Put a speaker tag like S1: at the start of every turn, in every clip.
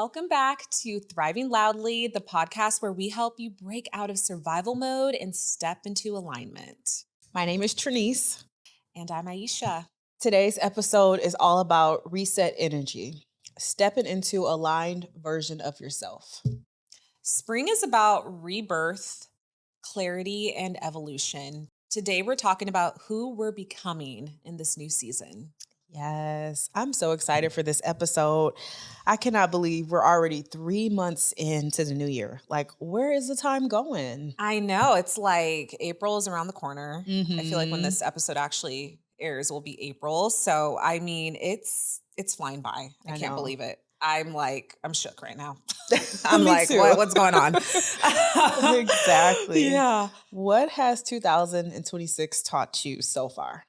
S1: Welcome back to Thriving Loudly, the podcast where we help you break out of survival mode and step into alignment.
S2: My name is Trinice.
S1: And I'm Aisha.
S2: Today's episode is all about reset energy, stepping into aligned version of yourself.
S1: Spring is about rebirth, clarity, and evolution. Today, we're talking about who we're becoming in this new season.
S2: Yes, I'm so excited for this episode. I cannot believe we're already 3 months into the new year. Like, where is the time going?
S1: I know, it's like April is around the corner. I feel like when
S2: Mm-hmm.
S1: this episode actually airs will be April. So, I mean, it's flying by. I
S2: I
S1: can't
S2: know.
S1: believe it. I'm shook right now. I'm
S2: Me
S1: like,
S2: too.
S1: what's going on?
S2: Exactly.
S1: Yeah.
S2: What has 2026 taught you so far?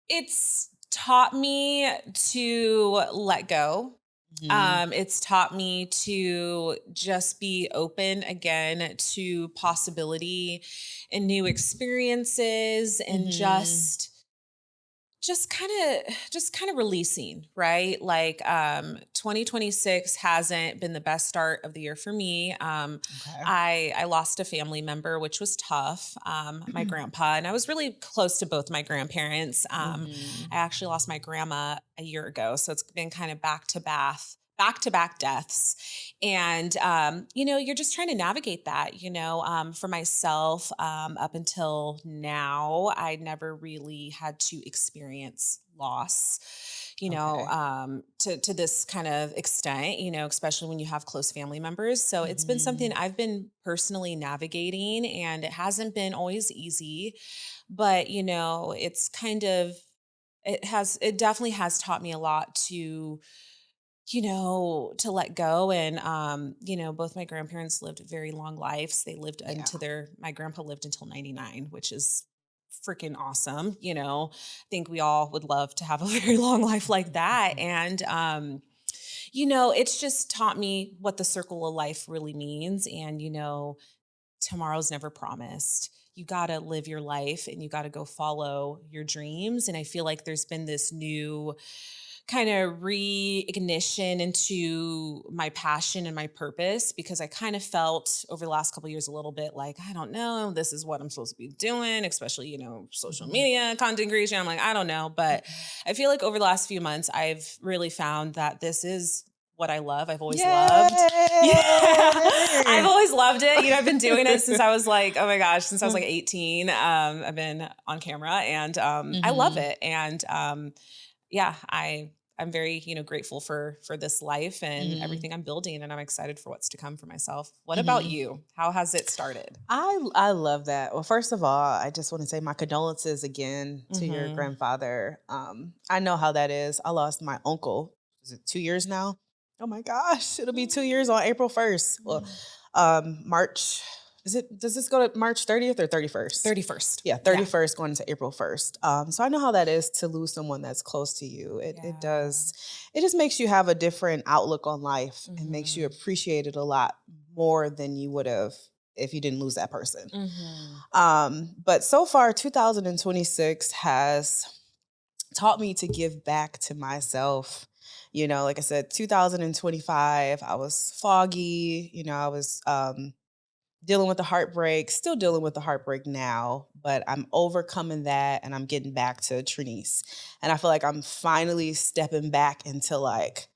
S1: It's taught me to let go. It's taught me to just be open again to possibility and new experiences and
S2: Mhm.
S1: just kind of releasing, right? Like 2026 hasn't been the best start of the year for me.
S2: Okay.
S1: I lost a family member, which was tough. My grandpa, and I was really close to both my grandparents.
S2: Mhm.
S1: I actually lost my grandma a year ago, so it's been kind of back-to-back deaths. And, you're just trying to navigate that, for myself, up until now, I never really had to experience loss,
S2: Okay.
S1: to this kind of extent, especially when you have close family members. So it's been something
S2: Mhm.
S1: I've been personally navigating, and it hasn't been always easy, but, it definitely has taught me a lot to let go. And, both my grandparents lived very long lives. They lived
S2: Yeah.
S1: my grandpa lived until 99, which is freaking awesome. I think we all would love to have a very long life like that.
S2: Mhm.
S1: And, it's just taught me what the circle of life really means. And, tomorrow's never promised. You got to live your life and you got to go follow your dreams. And I feel like there's been this new kind of reignition into my passion and my purpose, because I kind of felt over the last couple of years a little bit like, I don't know, this is what I'm supposed to be doing, especially, social
S2: Mhm.
S1: media, content creation. I'm like, I don't know. But
S2: Mhm.
S1: I feel like over the last few months, I've really found that this is what I love. I've always loved. Yeah. I've
S2: Yay!
S1: always loved it. I've been doing it since I was like, oh my gosh, since I was like 18. I've been on camera, and I love
S2: Mhm.
S1: it. And yeah, I'm very, grateful for this life and
S2: Mhm.
S1: everything I'm building, and I'm excited for what's to come for myself. What about
S2: Mhm.
S1: you? How has it started?
S2: I love that. Well, first of all, I just want to say my condolences again to your
S1: Mhm.
S2: grandfather. I know how that is. I lost my uncle. Is it 2 years now? Oh my gosh, it'll be 2 years on April 1st. Well, March. Does this go to March 30th or 31st?
S1: 31st.
S2: Yeah,
S1: Yeah.
S2: 31st going to April 1st. So I know how that is to lose someone that's close to you. It
S1: Yeah.
S2: does. It just makes you have a different outlook on life and makes you
S1: Mhm.
S2: appreciate it a lot more than you would have if you didn't lose that person.
S1: Mhm.
S2: But so far, 2026 has taught me to give back to myself. Like I said, 2025, I was foggy. I was dealing with the heartbreak, still dealing with the heartbreak now, but I'm overcoming that and I'm getting back to Trinice. And I feel like I'm finally stepping back into like,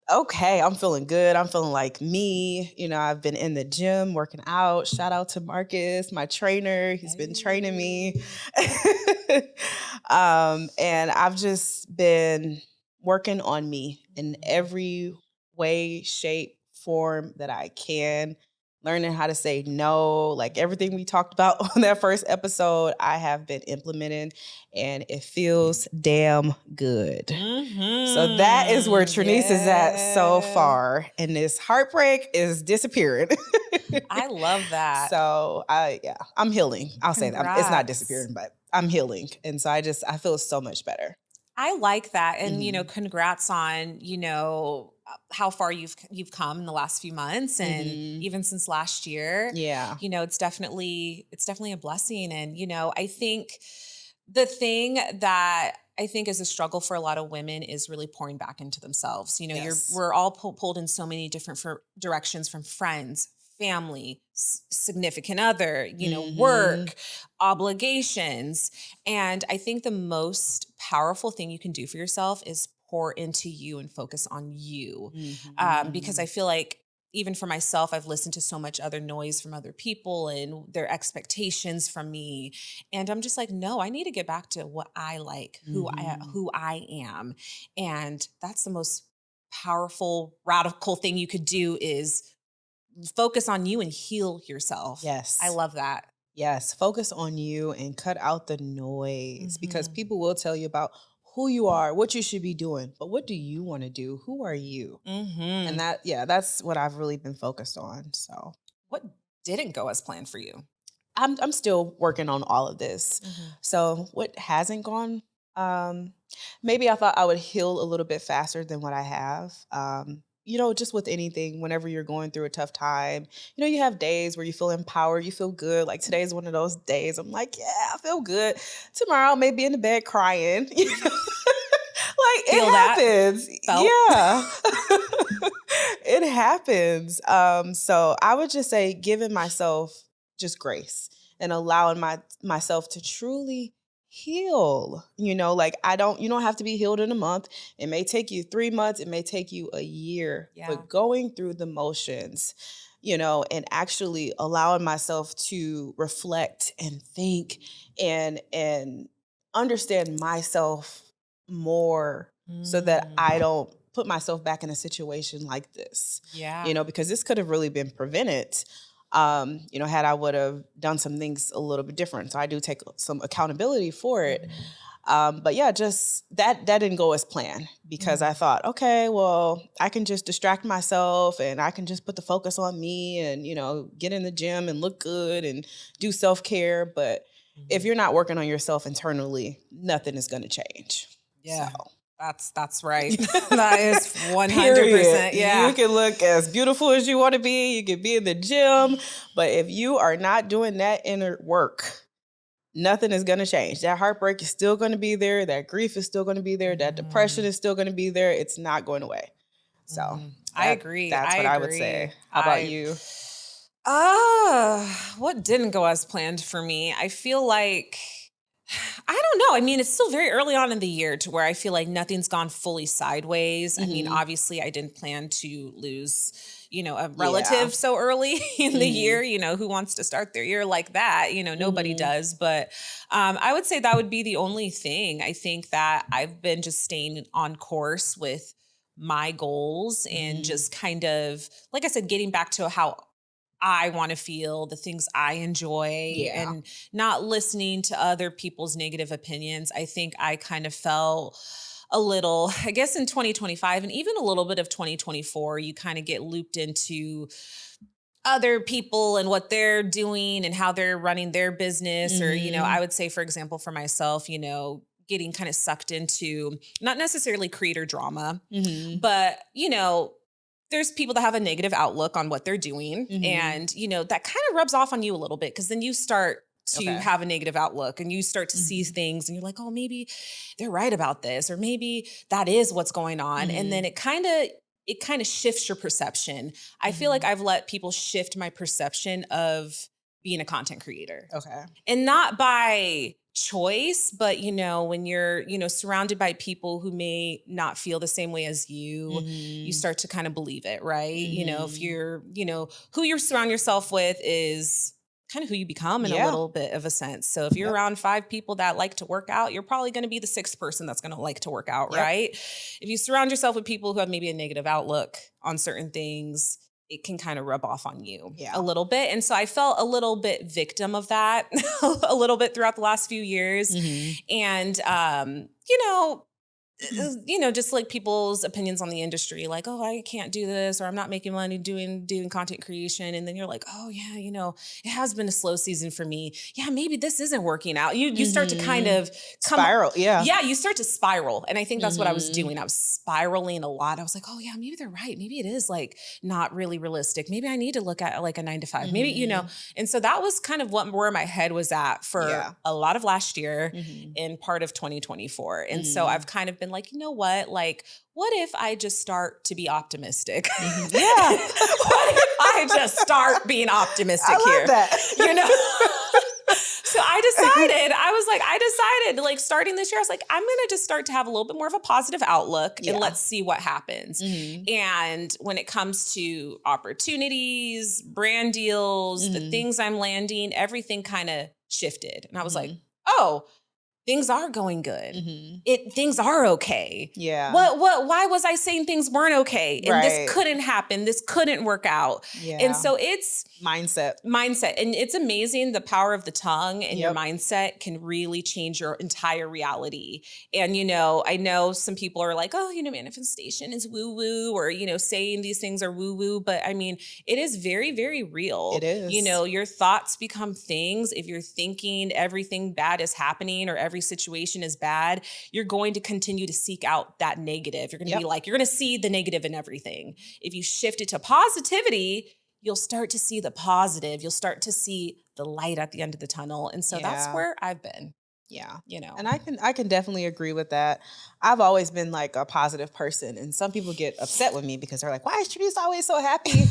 S2: okay, I'm feeling good. I'm feeling like me. I've been in the gym working out. Shout out to Marcus, my trainer. He's been training me. And I've just been working on me in every way, shape, form that I can, learning how to say no. Like everything we talked about on that first episode, I have been implementing and it feels damn good. So that is where
S1: Mhm.
S2: Trinice is at so
S1: Yeah.
S2: far. And this heartbreak is disappearing.
S1: I love that.
S2: So I'm healing. I'll say that. It's not
S1: Congrats.
S2: disappearing, but I'm healing. And so I feel so much better.
S1: I like that. And,
S2: Hmm.
S1: congrats on, how far you've come in the last few months, and
S2: Hmm.
S1: even since last year.
S2: Yeah.
S1: It's definitely a blessing. And, I think the thing that I think is a struggle for a lot of women is really pouring back into themselves. You know,
S2: Yes.
S1: we're all pulled in so many different directions from friends, family, significant other, you know,
S2: Mhm.
S1: work, obligations. And I think the most powerful thing you can do for yourself is pour into you and focus on you. Because I
S2: Mhm.
S1: feel like even for myself, I've listened to so much other noise from other people and their expectations from me. And I'm just like, no, I need to get back to what I like,
S2: Mhm.
S1: who I am. And that's the most powerful, radical thing you could do is focus on you and heal yourself. I
S2: Yes.
S1: love that.
S2: Yes, focus on you and cut out the noise because
S1: Hmm.
S2: people will tell you about who you are, what you should be doing, but what do you want to do? Who are you? And
S1: Hmm.
S2: that's what I've really been focused on. So
S1: What didn't go as planned for you?
S2: I'm still working on all of this.
S1: Hmm.
S2: So what hasn't gone? Um, Maybe I thought I would heal a little bit faster than what I have. Just with anything, whenever you're going through a tough time, you have days where you feel empowered, you feel good. Like today's one of those days. I'm like, yeah, I feel good. Tomorrow, I may be in the bed crying. Like
S1: Feel
S2: it
S1: that?
S2: happens.
S1: Felt?
S2: Yeah. It happens. So I would just say giving myself just grace and allowing myself to truly heal. Like you don't have to be healed in a month. It may take you 3 months, it may take you a year,
S1: Yeah.
S2: but going through the motions, and actually allowing myself to reflect and think and understand myself more so that
S1: Mm.
S2: I don't put myself back in a situation like this,
S1: Yeah.
S2: because this could have really been prevented. Had I would have done some things a little bit different. So I do take some accountability for it.
S1: Mhm.
S2: But yeah, just that didn't go as planned because I
S1: Mhm.
S2: thought, okay, well, I can just distract myself and I can just put the focus on me and, get in the gym and look good and do self-care. But if
S1: Mhm.
S2: you're not working on yourself internally, nothing is going to change. So,
S1: Yeah. That's right. That is
S2: period.
S1: 100%.
S2: You
S1: Yeah.
S2: can look as beautiful as you want to be. You can be in the gym, but if you are not doing that inner work, nothing is going to change. That heartbreak is still going to be there. That grief is still going to be there. That depression
S1: Mhm.
S2: is still going to be there. It's not going away. So
S1: Mhm. I
S2: that
S1: agree.
S2: that's
S1: I
S2: what I would
S1: agree.
S2: say. How about you?
S1: What didn't go as planned for me? I feel like I don't know. I mean, it's still very early on in the year to where I feel like nothing's gone fully sideways. I mean,
S2: Hmm.
S1: obviously I didn't plan to lose, a
S2: Yeah.
S1: relative so early in the
S2: Hmm.
S1: year. Who wants to start their year like that? Nobody
S2: Hmm.
S1: does. But I would say that would be the only thing. I think that I've been just staying on course with my goals and
S2: Hmm.
S1: just kind of, like I said, getting back to how I want to feel, the things I enjoy,
S2: Yeah.
S1: and not listening to other people's negative opinions. I think I kind of fell a little, I guess in 2025 and even a little bit of 2024, you kind of get looped into other people and what they're doing and how they're running their business. Or, I
S2: Hmm.
S1: would say, for example, for myself, getting kind of sucked into not necessarily creator drama,
S2: Hmm.
S1: but, there's people that have a negative outlook on what they're doing.
S2: Hmm.
S1: And, that kind of rubs off on you a little bit because then you start to
S2: Okay.
S1: have a negative outlook and you start to see
S2: Hmm.
S1: things and you're like, oh, maybe they're right about this, or maybe that is what's going on. And then
S2: Hmm.
S1: it kind of shifts your perception. I feel like
S2: Hmm.
S1: I've let people shift my perception of being a content creator.
S2: Okay.
S1: And not by choice, but when you're, surrounded by people who may not feel the same way as you
S2: Hmm.
S1: start to kind of believe it, right? If
S2: Hmm.
S1: you're, who you surround yourself with is kind of who you become in a
S2: Yeah.
S1: little bit of a sense. So if you're
S2: Yep.
S1: around 5 people that like to work out, you're probably going to be the sixth person that's going to like to work out,
S2: Yep.
S1: right? If you surround yourself with people who have maybe a negative outlook on certain things, it can kind of rub off on you a
S2: Yeah.
S1: little bit. And so I felt a little bit victim of that a little bit throughout the last few years.
S2: Hmm.
S1: And, just like people's opinions on the industry, like, oh, I can't do this, or I'm not making money doing content creation. And then you're like, oh yeah, it has been a slow season for me. Yeah, maybe this isn't working out. You start to kind
S2: Mhm.
S1: of come
S2: Spiral, yeah.
S1: yeah, you start to spiral. And I think that's what I was
S2: Mhm.
S1: doing. I was spiraling a lot. I was like, oh yeah, maybe they're right. Maybe it is like not really realistic. Maybe I need to look at like a 9 to 5. Maybe,
S2: Mhm.
S1: and so that was kind of where my head was at for
S2: Yeah.
S1: a lot of last year
S2: Mhm.
S1: in part of 2024. And so I've
S2: Mm.
S1: kind of been like, you know what? Like, what if I just start to be optimistic?
S2: Mhm. Yeah.
S1: What if I just start being
S2: I
S1: optimistic
S2: love
S1: here?
S2: that.
S1: You know? So I decided like starting this year, I was like, I'm going to just start to have a little bit more of a positive outlook and
S2: Yeah.
S1: let's see what happens.
S2: Mhm.
S1: And when it comes to opportunities, brand deals, the
S2: Mhm.
S1: things I'm landing, everything kind of shifted. And I was like,
S2: Mhm.
S1: oh, things are going good.
S2: Mhm.
S1: Things are okay.
S2: Yeah.
S1: Why was I saying things weren't okay? And this
S2: Right.
S1: couldn't happen. This couldn't work out. And
S2: Yeah.
S1: so it's
S2: Mindset.
S1: mindset. And it's amazing the power of the tongue and your
S2: Yep.
S1: mindset can really change your entire reality. And, I know some people are like, oh, manifestation is woo woo, or, saying these things are woo woo. But I mean, it is very, very real.
S2: It is.
S1: Your thoughts become things. If you're thinking everything bad is happening or every situation is bad, you're going to continue to seek out that negative. You're going to be
S2: Yep.
S1: like, you're going to see the negative in everything. If you shift it to positivity, you'll start to see the positive. You'll start to see the light at the end of the tunnel. And so that's
S2: Yeah.
S1: where I've been,
S2: Yeah.
S1: you know.
S2: And I can definitely agree with that. I've always been like a positive person, and some people get upset with me because they're like, "Why is Sharice always so happy?"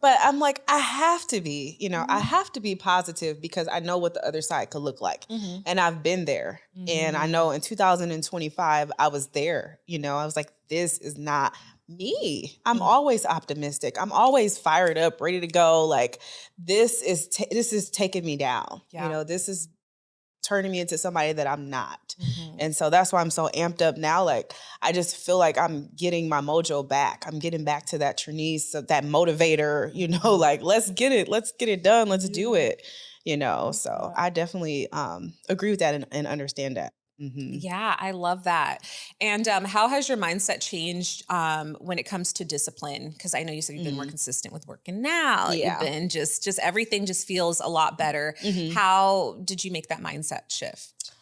S2: But I'm like, I have to be, I
S1: Mhm.
S2: have to be positive because I know what the other side could look like.
S1: Mhm.
S2: And I've been there. And I
S1: Mhm.
S2: know in 2025 I was there, I was like, this is not me. I'm
S1: Mm.
S2: always optimistic. I'm always fired up, ready to go. Like this is taking me down.
S1: Yeah.
S2: This is turning me into somebody that I'm not.
S1: Mhm.
S2: And so that's why I'm so amped up now. Like, I just feel like I'm getting my mojo back. I'm getting back to that Trinice, that motivator,
S1: Mhm.
S2: like, let's get it. Let's get it done. Let's do
S1: Yeah.
S2: it.
S1: Love
S2: So
S1: that.
S2: I definitely agree with that and understand that. Hmm.
S1: Yeah, I love that. And how has your mindset changed when it comes to discipline? Because I know you said you've been more
S2: Hmm.
S1: consistent with working out. You've
S2: Yeah.
S1: been just everything just feels a lot better.
S2: Hmm.
S1: How did you make that mindset shift?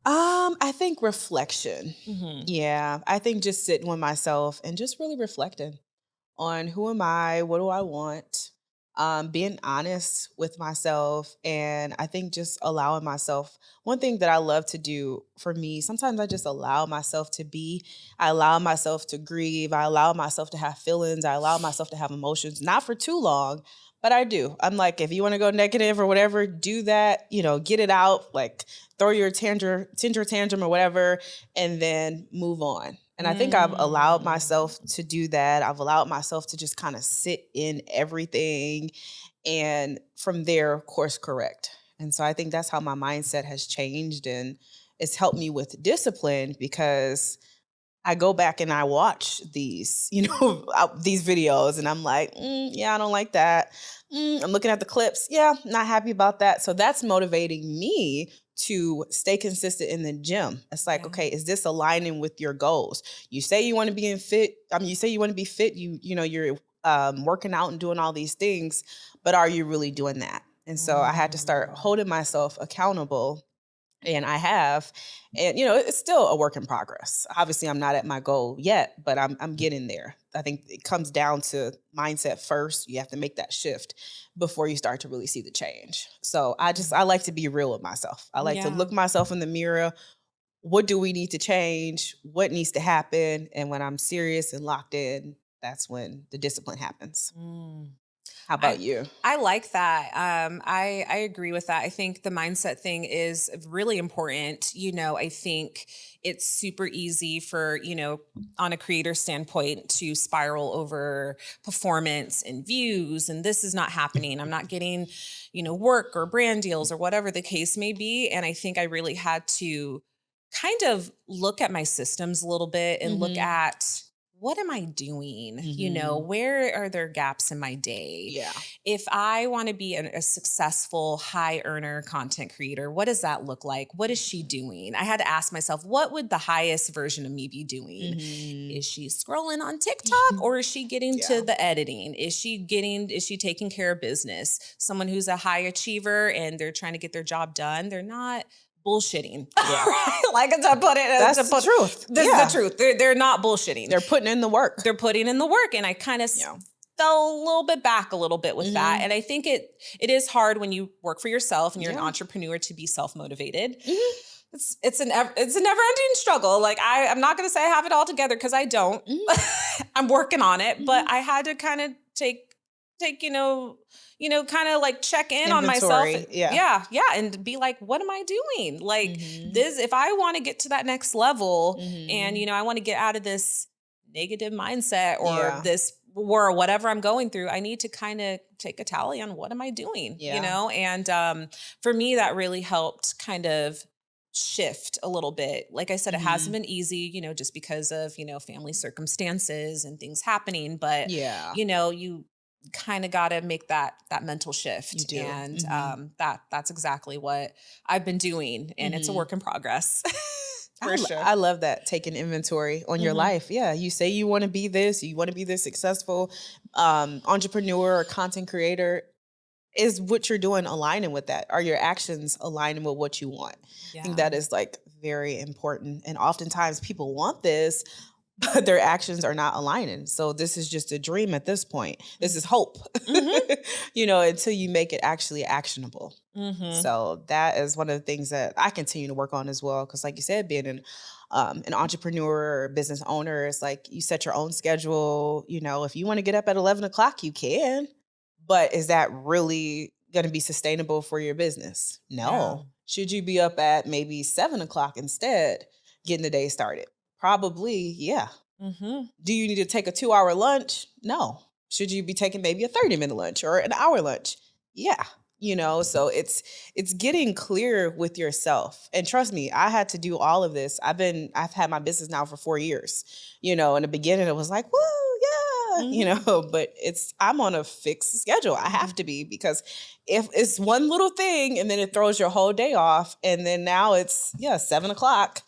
S2: I think reflection.
S1: Hmm.
S2: Yeah. I think just sitting with myself and just really reflecting on who am I, what do I want, being honest with myself, and I think just allowing myself. One thing that I love to do for me, sometimes I just allow myself to be. I allow myself to grieve. I allow myself to have feelings. I allow myself to have emotions, not for too long, but I do. I'm like, if you want to go negative or whatever, do that. Get it out. Like throw your tantrum or whatever, and then move on. And I think I've allowed
S1: Mm.
S2: myself to do that. I've allowed myself to just kind of sit in everything and from there course correct. And so I think that's how my mindset has changed, and it's helped me with discipline because I go back and I watch these, these videos, and I'm like, yeah, I don't like that. I'm looking at the clips. Yeah, not happy about that. So that's motivating me to stay consistent in the gym. It's like,
S1: Yeah.
S2: okay, is this aligning with your goals? You say you want to be in fit. You say you want to be fit. You're working out and doing all these things, but are you really doing that? And so I had to start
S1: Mm.
S2: holding myself accountable, and I have, and it's still a work in progress. Obviously, I'm not at my goal yet, but I'm getting there. I think it comes down to mindset first. You have to make that shift before you start to really see the change. So I like to be real with myself. I like to
S1: Yeah.
S2: look myself in the mirror. What do we need to change? What needs to happen? And when I'm serious and locked in, that's when the discipline happens.
S1: Mm.
S2: How
S1: I
S2: about you?
S1: I like that. I agree with that. I think the mindset thing is really important. I think it's super easy for, on a creator standpoint to spiral over performance and views. And this is not happening. I'm not getting, work or brand deals or whatever the case may be. And I think I really had to kind of look at my systems a little bit and look
S2: Hmm.
S1: at what am I doing?
S2: Mhm.
S1: Where are there gaps in my day?
S2: Yeah.
S1: If I want to be a successful high earner content creator, what does that look like? What is she doing? I had to ask myself, what would the highest version of me be doing?
S2: Mhm.
S1: Is she scrolling on TikTok, or is she getting to
S2: Yeah.
S1: the editing? Is she taking care of business? Someone who's a high achiever and they're trying to get their job done, they're not bullshitting.
S2: Yeah.
S1: Like
S2: That's the truth.
S1: this is the
S2: Yeah.
S1: truth. They're not bullshitting.
S2: They're putting in the work.
S1: They're putting in the work. And I kind of
S2: Yeah.
S1: fell a little bit back a little bit with that.
S2: Mhm.
S1: And I think it is hard when you work for yourself and you're an
S2: Yeah.
S1: entrepreneur to be self-motivated.
S2: Mhm.
S1: It's a never-ending struggle. Like I'm not gonna say I have it all together because I don't.
S2: Mhm.
S1: I'm working on it, but
S2: Mhm.
S1: I had to kind of take kind of like check in on myself.
S2: Inventory. Yeah.
S1: Yeah, and be like, what am I doing? Like
S2: Mhm.
S1: this, if I want to get to that next level, and
S2: Mhm.
S1: I want to get out of this negative mindset or
S2: Yeah.
S1: this or whatever I'm going through, I need to kind of take a tally on what am I doing,
S2: Yeah.
S1: And for me, that really helped kind of shift a little bit. Like I said, it hasn't
S2: Mhm.
S1: been easy, just because of, family circumstances and things happening, but
S2: Yeah.
S1: you kind of got to make that mental
S2: You
S1: shift.
S2: do.
S1: And
S2: Mhm.
S1: that's exactly what I've been doing. And it's a
S2: Mhm.
S1: work in progress
S2: I,
S1: for sure.
S2: I love that, taking inventory on your
S1: Hmm.
S2: life. Yeah, you say you want to be this, you want to be this successful entrepreneur or content creator. Is what you're doing aligning with that? Are your actions aligning with what you want? I think
S1: Yeah.
S2: that is like very important. And oftentimes people want this, but their actions are not aligning. So this is just a dream at this point. This is hope,
S1: Mm-hmm.
S2: until you make it actually actionable.
S1: Mm-hmm.
S2: So that is one of the things that I continue to work on as well. Because, like you said, being an entrepreneur or business owner is like you set your own schedule. If you want to get up at 11 o'clock, you can, but is that really going to be sustainable for your business?
S1: Yeah.
S2: No. Should you be up at maybe 7 o'clock instead, getting the day started? Probably, yeah.
S1: Mm-hmm.
S2: Do you need to take a 2-hour lunch? No. Should you be taking maybe a 30-minute lunch or an hour lunch? Yeah. So it's getting clear with yourself. And trust me, I had to do all of this. I've had my business now for 4 years. In the beginning it was like, woo, yeah,
S1: Mm-hmm.
S2: but I'm on a fixed schedule. I have to be, because if it's one little thing and then it throws your whole day off, and then now it's 7 o'clock.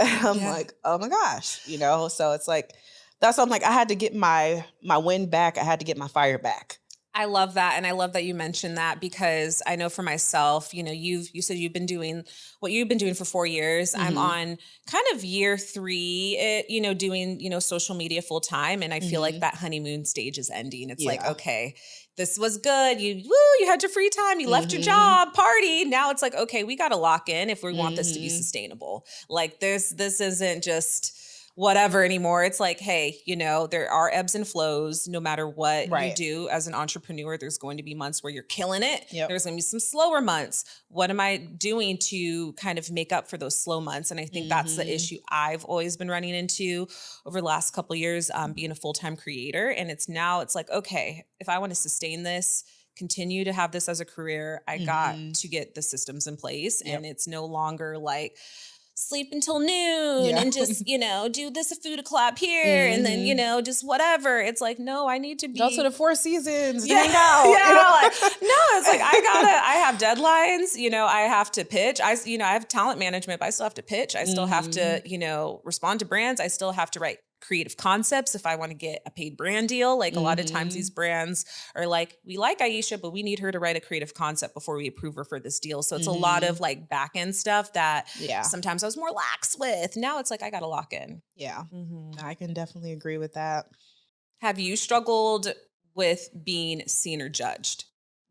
S2: I'm
S1: Yeah.
S2: like, oh my gosh, so it's like, that's why I'm like, I had to get my wind back. I had to get my fire back.
S1: I love that. And I love that you mentioned that, because I know for myself, you said you've been doing what you've been doing for 4 years. I'm
S2: Hmm.
S1: on kind of year 3, doing, social media full time. And I feel like
S2: Hmm.
S1: that honeymoon stage is ending. It's like,
S2: Yeah.
S1: okay, this was good. You had your free time. You left your
S2: Hmm.
S1: job, party. Now it's like, okay, we got to lock in if we want this to be
S2: Hmm.
S1: sustainable. Like this isn't just whatever anymore. It's like, hey, there are ebbs and flows no matter what you
S2: Right.
S1: do as an entrepreneur. There's going to be months where you're killing it.
S2: Yep.
S1: There's going to be some slower months. What am I doing to kind of make up for those slow months? And I think that's the
S2: Hmm.
S1: issue I've always been running into over the last couple of years, being a full-time creator. And it's like, okay, if I want to sustain this, continue to have this as a career, I got
S2: Hmm.
S1: to get the systems in place. And
S2: Yep.
S1: it's no longer like sleep until noon
S2: Yeah.
S1: and just, do this food club here and then,
S2: Hmm.
S1: just whatever. It's like, no, I need to
S2: Go to
S1: be.
S2: the Four Seasons and
S1: Yeah,
S2: hang out.
S1: yeah. Like, no, it's like I have deadlines. I have to pitch. I have talent management, but I still have to pitch. I still have
S2: Hmm.
S1: to, respond to brands. I still have to write creative concepts if I want to get a paid brand deal. Like a lot of times
S2: Hmm.
S1: these brands are like, we like Aisha, but we need her to write a creative concept before we approve her for this deal. So it's a lot
S2: Hmm.
S1: of like back end stuff that
S2: Yeah.
S1: sometimes I was more lax with. Now it's like I got to lock in.
S2: Yeah.
S1: Hmm.
S2: I can definitely agree with that.
S1: Have you struggled with being seen or judged?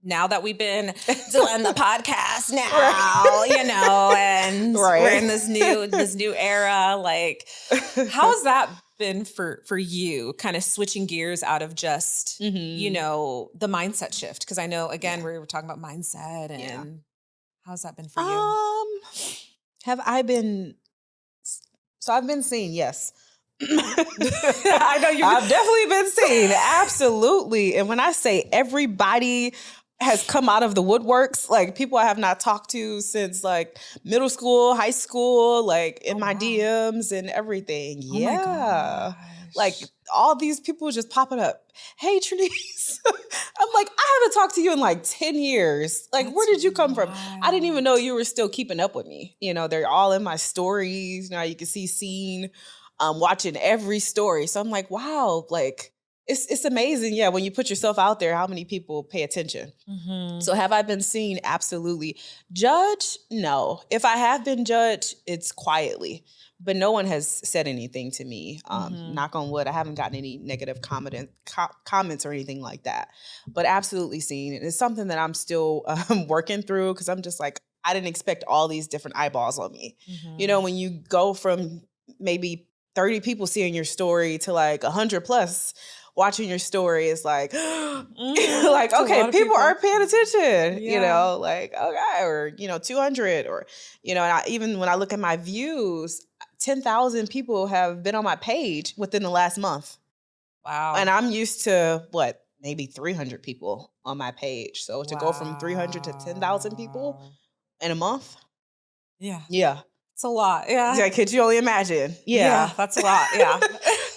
S1: Now that we've been doing the podcast now, and we're in
S2: Right.
S1: this new era, like how has that been for you, kind of switching gears out of just,
S2: Hmm.
S1: the mindset shift? Because I know, again,
S2: Yeah.
S1: we were talking about mindset,
S2: Yeah.
S1: and how's that been for you?
S2: Um, have I been? So I've been seen, yes.
S1: I know you've
S2: I've definitely been seen, absolutely. And when I say everybody has come out of the woodworks, like people I have not talked to since like middle school, high school, like
S1: Oh,
S2: in my
S1: wow.
S2: DMs and everything.
S1: Oh my
S2: Yeah.
S1: God.
S2: Like
S1: gosh.
S2: all these people just popping up. Hey, Trinice. I'm like, I haven't talked to you in like 10 years. Like, where
S1: That's
S2: did you come from? I didn't even
S1: wild.
S2: know you were still keeping up with me. You know, they're all in my stories. Now you can see Scene watching every story. So I'm like, wow, like it's amazing. Yeah, when you put yourself out there, how many people pay attention?
S1: Mhm.
S2: So have I been seen? Absolutely. Judged? No. If I have been judged, it's quietly. But no one has said anything to me.
S1: Mhm.
S2: Knock on wood, I haven't gotten any negative comments or anything like that. But absolutely seen. And it's something that I'm still working through because I'm just like, I didn't expect all these different eyeballs on me. You know,
S1: Mhm.
S2: when you go from maybe 30 people seeing your story to like 100 plus watching your story is like,
S1: Mhm.
S2: like,
S1: It's a
S2: okay,
S1: lot of
S2: people are
S1: people.
S2: paying attention, you
S1: Yeah.
S2: know, like, okay, or, 200 or, and even when I look at my views, 10,000 people have been on my page within the last month. And
S1: Wow.
S2: I'm used to what, maybe 300 people on my page. So to go from 300 to 10,000 people
S1: Wow.
S2: in a month,
S1: Yeah.
S2: yeah.
S1: It's a lot. Yeah.
S2: Yeah, could you only imagine?
S1: Yeah,
S2: Yeah.
S1: that's a lot. Yeah.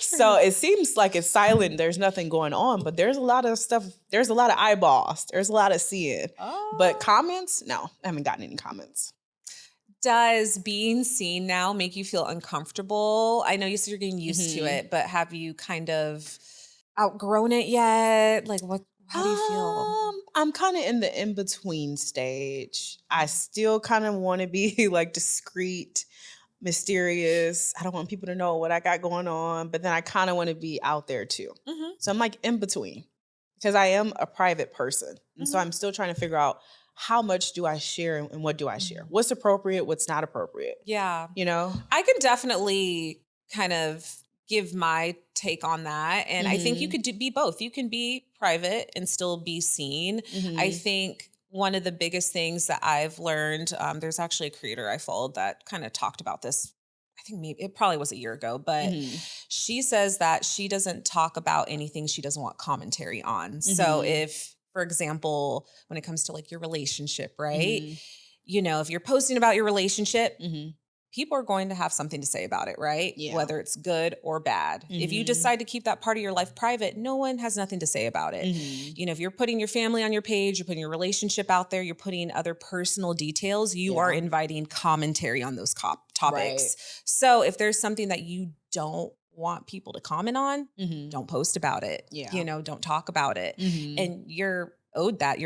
S2: So it seems like it's silent. There's nothing going on, but there's a lot of stuff. There's a lot of eyeballs. There's a lot of seeing. But
S1: Oh.
S2: comments, no, I haven't gotten any comments.
S1: Does being seen now make you feel uncomfortable? I know you said you're getting used to
S2: hmm
S1: it, but have you kind of outgrown it yet? Like what how do you feel?
S2: I'm kind of in the in between stage. I still kind of want to be like discreet, mysterious. I don't want people to know what I got going on, but then I kind of want to be out there too.
S1: Mhm.
S2: So I'm like in between because I am a private person. And so
S1: Mhm.
S2: I'm still trying to figure out how much do I share and what do I share?
S1: Mhm.
S2: What's appropriate, what's not appropriate,
S1: Yeah.
S2: you know?
S1: I can definitely kind of give my take on that. And I think you
S2: Mhm.
S1: could be both. You can be private and still be seen. I
S2: Mhm.
S1: think one of the biggest things that I've learned, there's actually a creator I followed that kind of talked about this. I think maybe it probably was a year ago, but
S2: Mhm.
S1: she says that she doesn't talk about anything she doesn't want commentary on. So
S2: Mhm.
S1: if, for example, when it comes to like your relationship, right?
S2: Mhm.
S1: If you're posting about your relationship,
S2: Mhm.
S1: people are going to have something to say about it, right?
S2: Yeah.
S1: Whether it's good or bad. If you
S2: Mhm.
S1: decide to keep that part of your life private, no one has nothing to say about it.
S2: Mhm.
S1: If you're putting your family on your page, you're putting your relationship out there, you're putting other personal details, you are
S2: Yeah.
S1: inviting commentary on those
S2: Right.
S1: topics. So if there's something that you don't want people to comment on,
S2: Mhm.
S1: don't post about it.
S2: Yeah.
S1: Don't talk about it.
S2: Mhm.
S1: And you're owed that.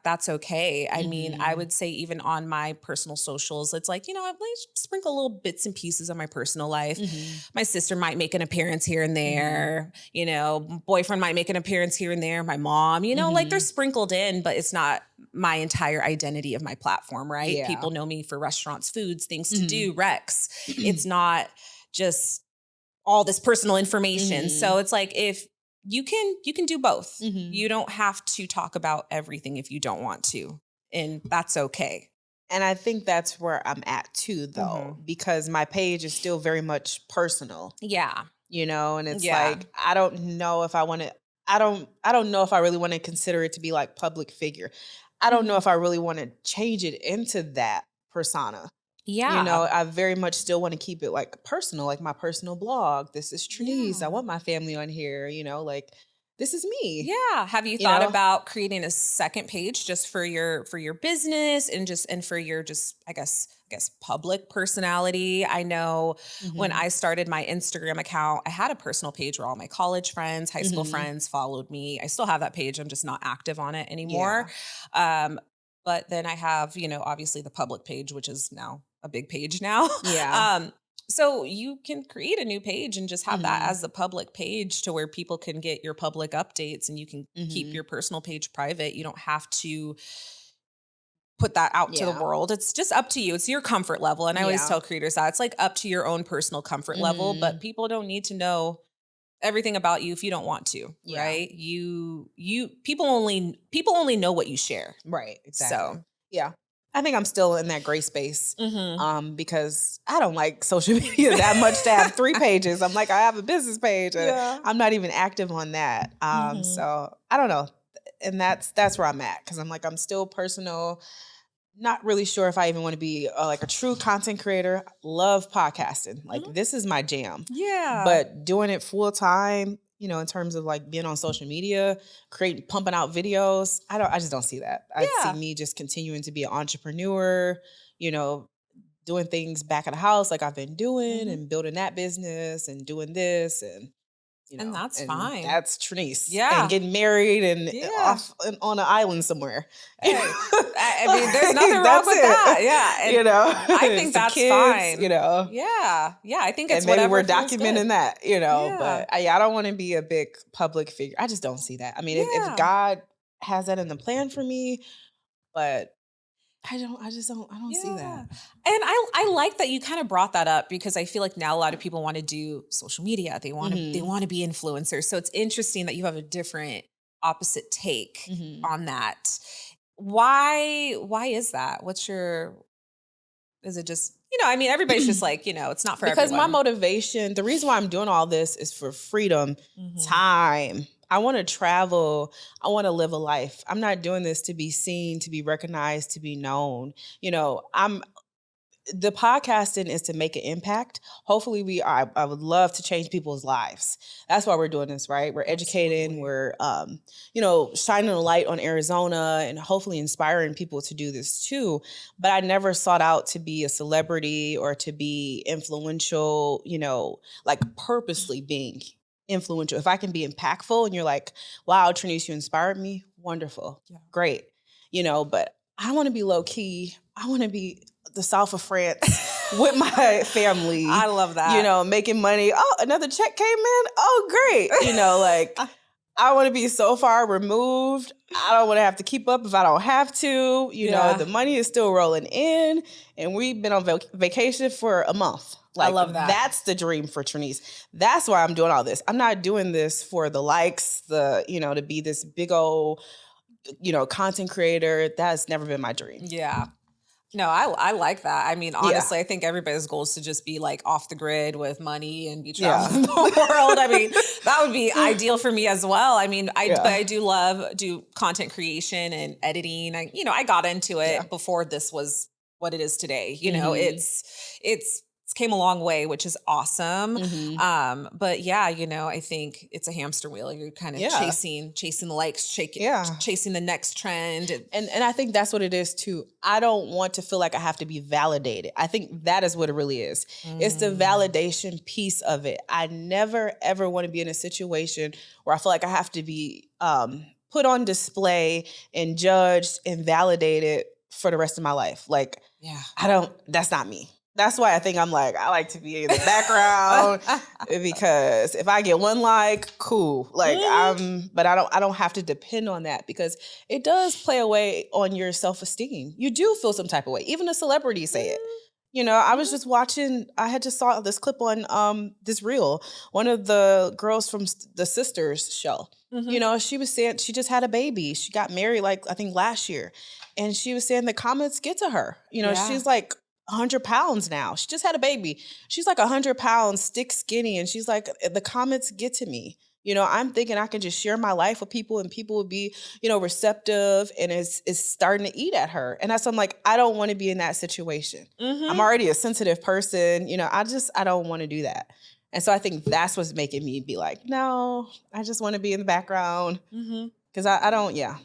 S1: That's okay. I mean, I
S2: Mhm.
S1: would say even on my personal socials, it's like, I like sprinkle little bits and pieces of my personal life.
S2: Mhm.
S1: My sister might make an appearance here and
S2: Mhm.
S1: there, boyfriend might make an appearance here and there, my mom, like they're
S2: Mhm.
S1: sprinkled in, but it's not my entire identity of my platform, right?
S2: Yeah.
S1: People know me for restaurants, foods, things to
S2: Mhm.
S1: do, recs. It's not just all this personal information. So
S2: Mhm.
S1: it's like if you can do both.
S2: Mhm.
S1: You don't have to talk about everything if you don't want to. And that's okay.
S2: And I think that's where I'm at too, though,
S1: Mhm.
S2: because my page is still very much personal,
S1: Yeah.
S2: and it's
S1: Yeah.
S2: like I don't know if I want to. I don't know if I really want to consider it to be like public figure. I don't know
S1: Mhm.
S2: if I really want to change it into that persona.
S1: Yeah.
S2: I very much still want to keep it like personal, like my personal blog. This is Trinice. I
S1: Yeah.
S2: want my family on here, like this is me,
S1: Yeah. Have you
S2: you
S1: thought
S2: know?
S1: about creating a second page just for your business and for your just I guess public personality? I know when
S2: Mhm.
S1: I started my Instagram account, I had a personal page where all my college friends, high school
S2: Mhm.
S1: friends followed me. I still have that page. I'm just not active on it anymore.
S2: Yeah.
S1: Um but then I have, obviously the public page, which is now a big page now.
S2: Yeah.
S1: um so you can create a new page and just have that
S2: Mhm.
S1: as the public page to where people can get your public updates and you can keep
S2: Mhm.
S1: your personal page private. You don't have to put that out to the
S2: Yeah.
S1: world. It's just up to you. It's your comfort level. And I always
S2: Yeah.
S1: tell creators that it's like up to your own personal comfort level, but
S2: Mhm.
S1: people don't need to know everything about you if you don't want to,
S2: Yeah.
S1: right? You people only know what you share.
S2: Right. Exactly.
S1: So,
S2: Yeah. I think I'm still in that gray space.
S1: mhm.
S2: Because I don't like social media that much to have three pages. I'm like, I have a business page and
S1: Yeah.
S2: I'm not even active on that.
S1: Mhm.
S2: So I don't know. And that's where I'm at. Cause I'm like, I'm still personal, not really sure if I even want to be like a true content creator. Love podcasting. Like
S1: Mhm.
S2: this is my jam.
S1: Yeah.
S2: But doing it full time, in terms of like being on social media, creating pumping out videos, I just don't see that. I see
S1: Yeah.
S2: me just continuing to be an entrepreneur, you know, doing things back at the house like I've been doing
S1: Mhm.
S2: and building that business and doing this
S1: And that's
S2: and
S1: fine.
S2: that's Trinice and
S1: Yeah.
S2: getting married and
S1: Yeah.
S2: off on an island somewhere.
S1: Hey, I mean, there's nothing
S2: Like,
S1: wrong
S2: that's
S1: with that.
S2: it.
S1: Yeah, and I think
S2: Some
S1: that's
S2: kids,
S1: fine. Yeah. Yeah, I think
S2: and
S1: it's
S2: maybe
S1: whatever
S2: we're
S1: feels good.
S2: documenting that,
S1: Yeah.
S2: but I don't want to be a big public figure. I just don't see that. I mean, if
S1: Yeah.
S2: God has that in the plan for me, but I don't see
S1: Yeah.
S2: that.
S1: And I like that you kind of brought that up because I feel like now a lot of people want to do social media. They
S2: Mhm.
S1: want to be influencers. So it's interesting that you have a different opposite take
S2: Mhm.
S1: on that. Why is that? Is it just, I mean, everybody's just like, it's not for
S2: Because my
S1: everyone.
S2: motivation, the reason why I'm doing all this is for freedom,
S1: Mhm.
S2: time. I want to travel. I want to live a life. I'm not doing this to be seen, to be recognized, to be known. I'm the podcasting is to make an impact. Hopefully I would love to change people's lives. That's why we're doing this, right? We're educating,
S1: Absolutely.
S2: we're shining a light on Arizona and hopefully inspiring people to do this too. But I never sought out to be a celebrity or to be influential, like purposely being influential. If I can be impactful and you're like, wow, Trinice, you inspired me, wonderful,
S1: Yeah.
S2: great. But I want to be low key. I want to be the south of France with my
S1: I
S2: family,
S1: love that.
S2: making money. Oh, another check came in. Oh, great. Like I want to be so far removed. I don't want to have to keep up if I don't have to.
S1: Yeah.
S2: The money is still rolling in, and we've been on vacation for a month.
S1: I
S2: Like
S1: love that.
S2: that's the dream for Trinice. That's why I'm doing all this. I'm not doing this for the likes, to be this big old, content creator. That's never been my dream.
S1: Yeah. No, I like that. I mean,
S2: Yeah.
S1: honestly, I think everybody's goal is to just be like off the grid with money and be
S2: Yeah.
S1: traveling the world. I mean, that would be ideal for me as well. I mean, but
S2: Yeah.
S1: I do content creation and editing. I got into
S2: Yeah.
S1: it before this was what it is today.
S2: Mhm.
S1: It's came a long way, which is awesome.
S2: Mhm.
S1: But yeah, I think it's a hamster wheel. You're kind of
S2: Yeah.
S1: chasing the likes,
S2: Yeah.
S1: chasing the next trend.
S2: And I think that's what it is too. I don't want to feel like I have to be validated. I think that is what it really is. It's the
S1: Mm,
S2: validation piece of it. I never ever want to be in a situation where I feel like I have to be put on display and judged and validated for the rest of my life. Like
S1: yeah.
S2: that's not me. That's why I think I like to be in the background because if I get one like, cool. Like
S1: Mhm.
S2: but I don't have to depend on that because it does play away on your self-esteem. You do feel some type of way. Even the celebrities say it. I was
S1: Mhm.
S2: just watching, I had just saw this clip on this reel. One of the girls from the Sisters show.
S1: Mhm.
S2: She was saying she just had a baby. She got married like I think last year. And she was saying the comments get to her.
S1: Yeah.
S2: She's like 100 pounds now. She just had a baby. She's like 100 pounds, stick skinny. And she's like, the comments get to me. I'm thinking I can just share my life with people and people would be, receptive and it's starting to eat at her. And that's, I'm like, I don't want to be in that situation. I'm
S1: Mhm.
S2: already a sensitive person. I don't want to do that. And so I think that's what's making me be like, no, I just want to be in the background
S1: Mhm.
S2: because I don't, yeah.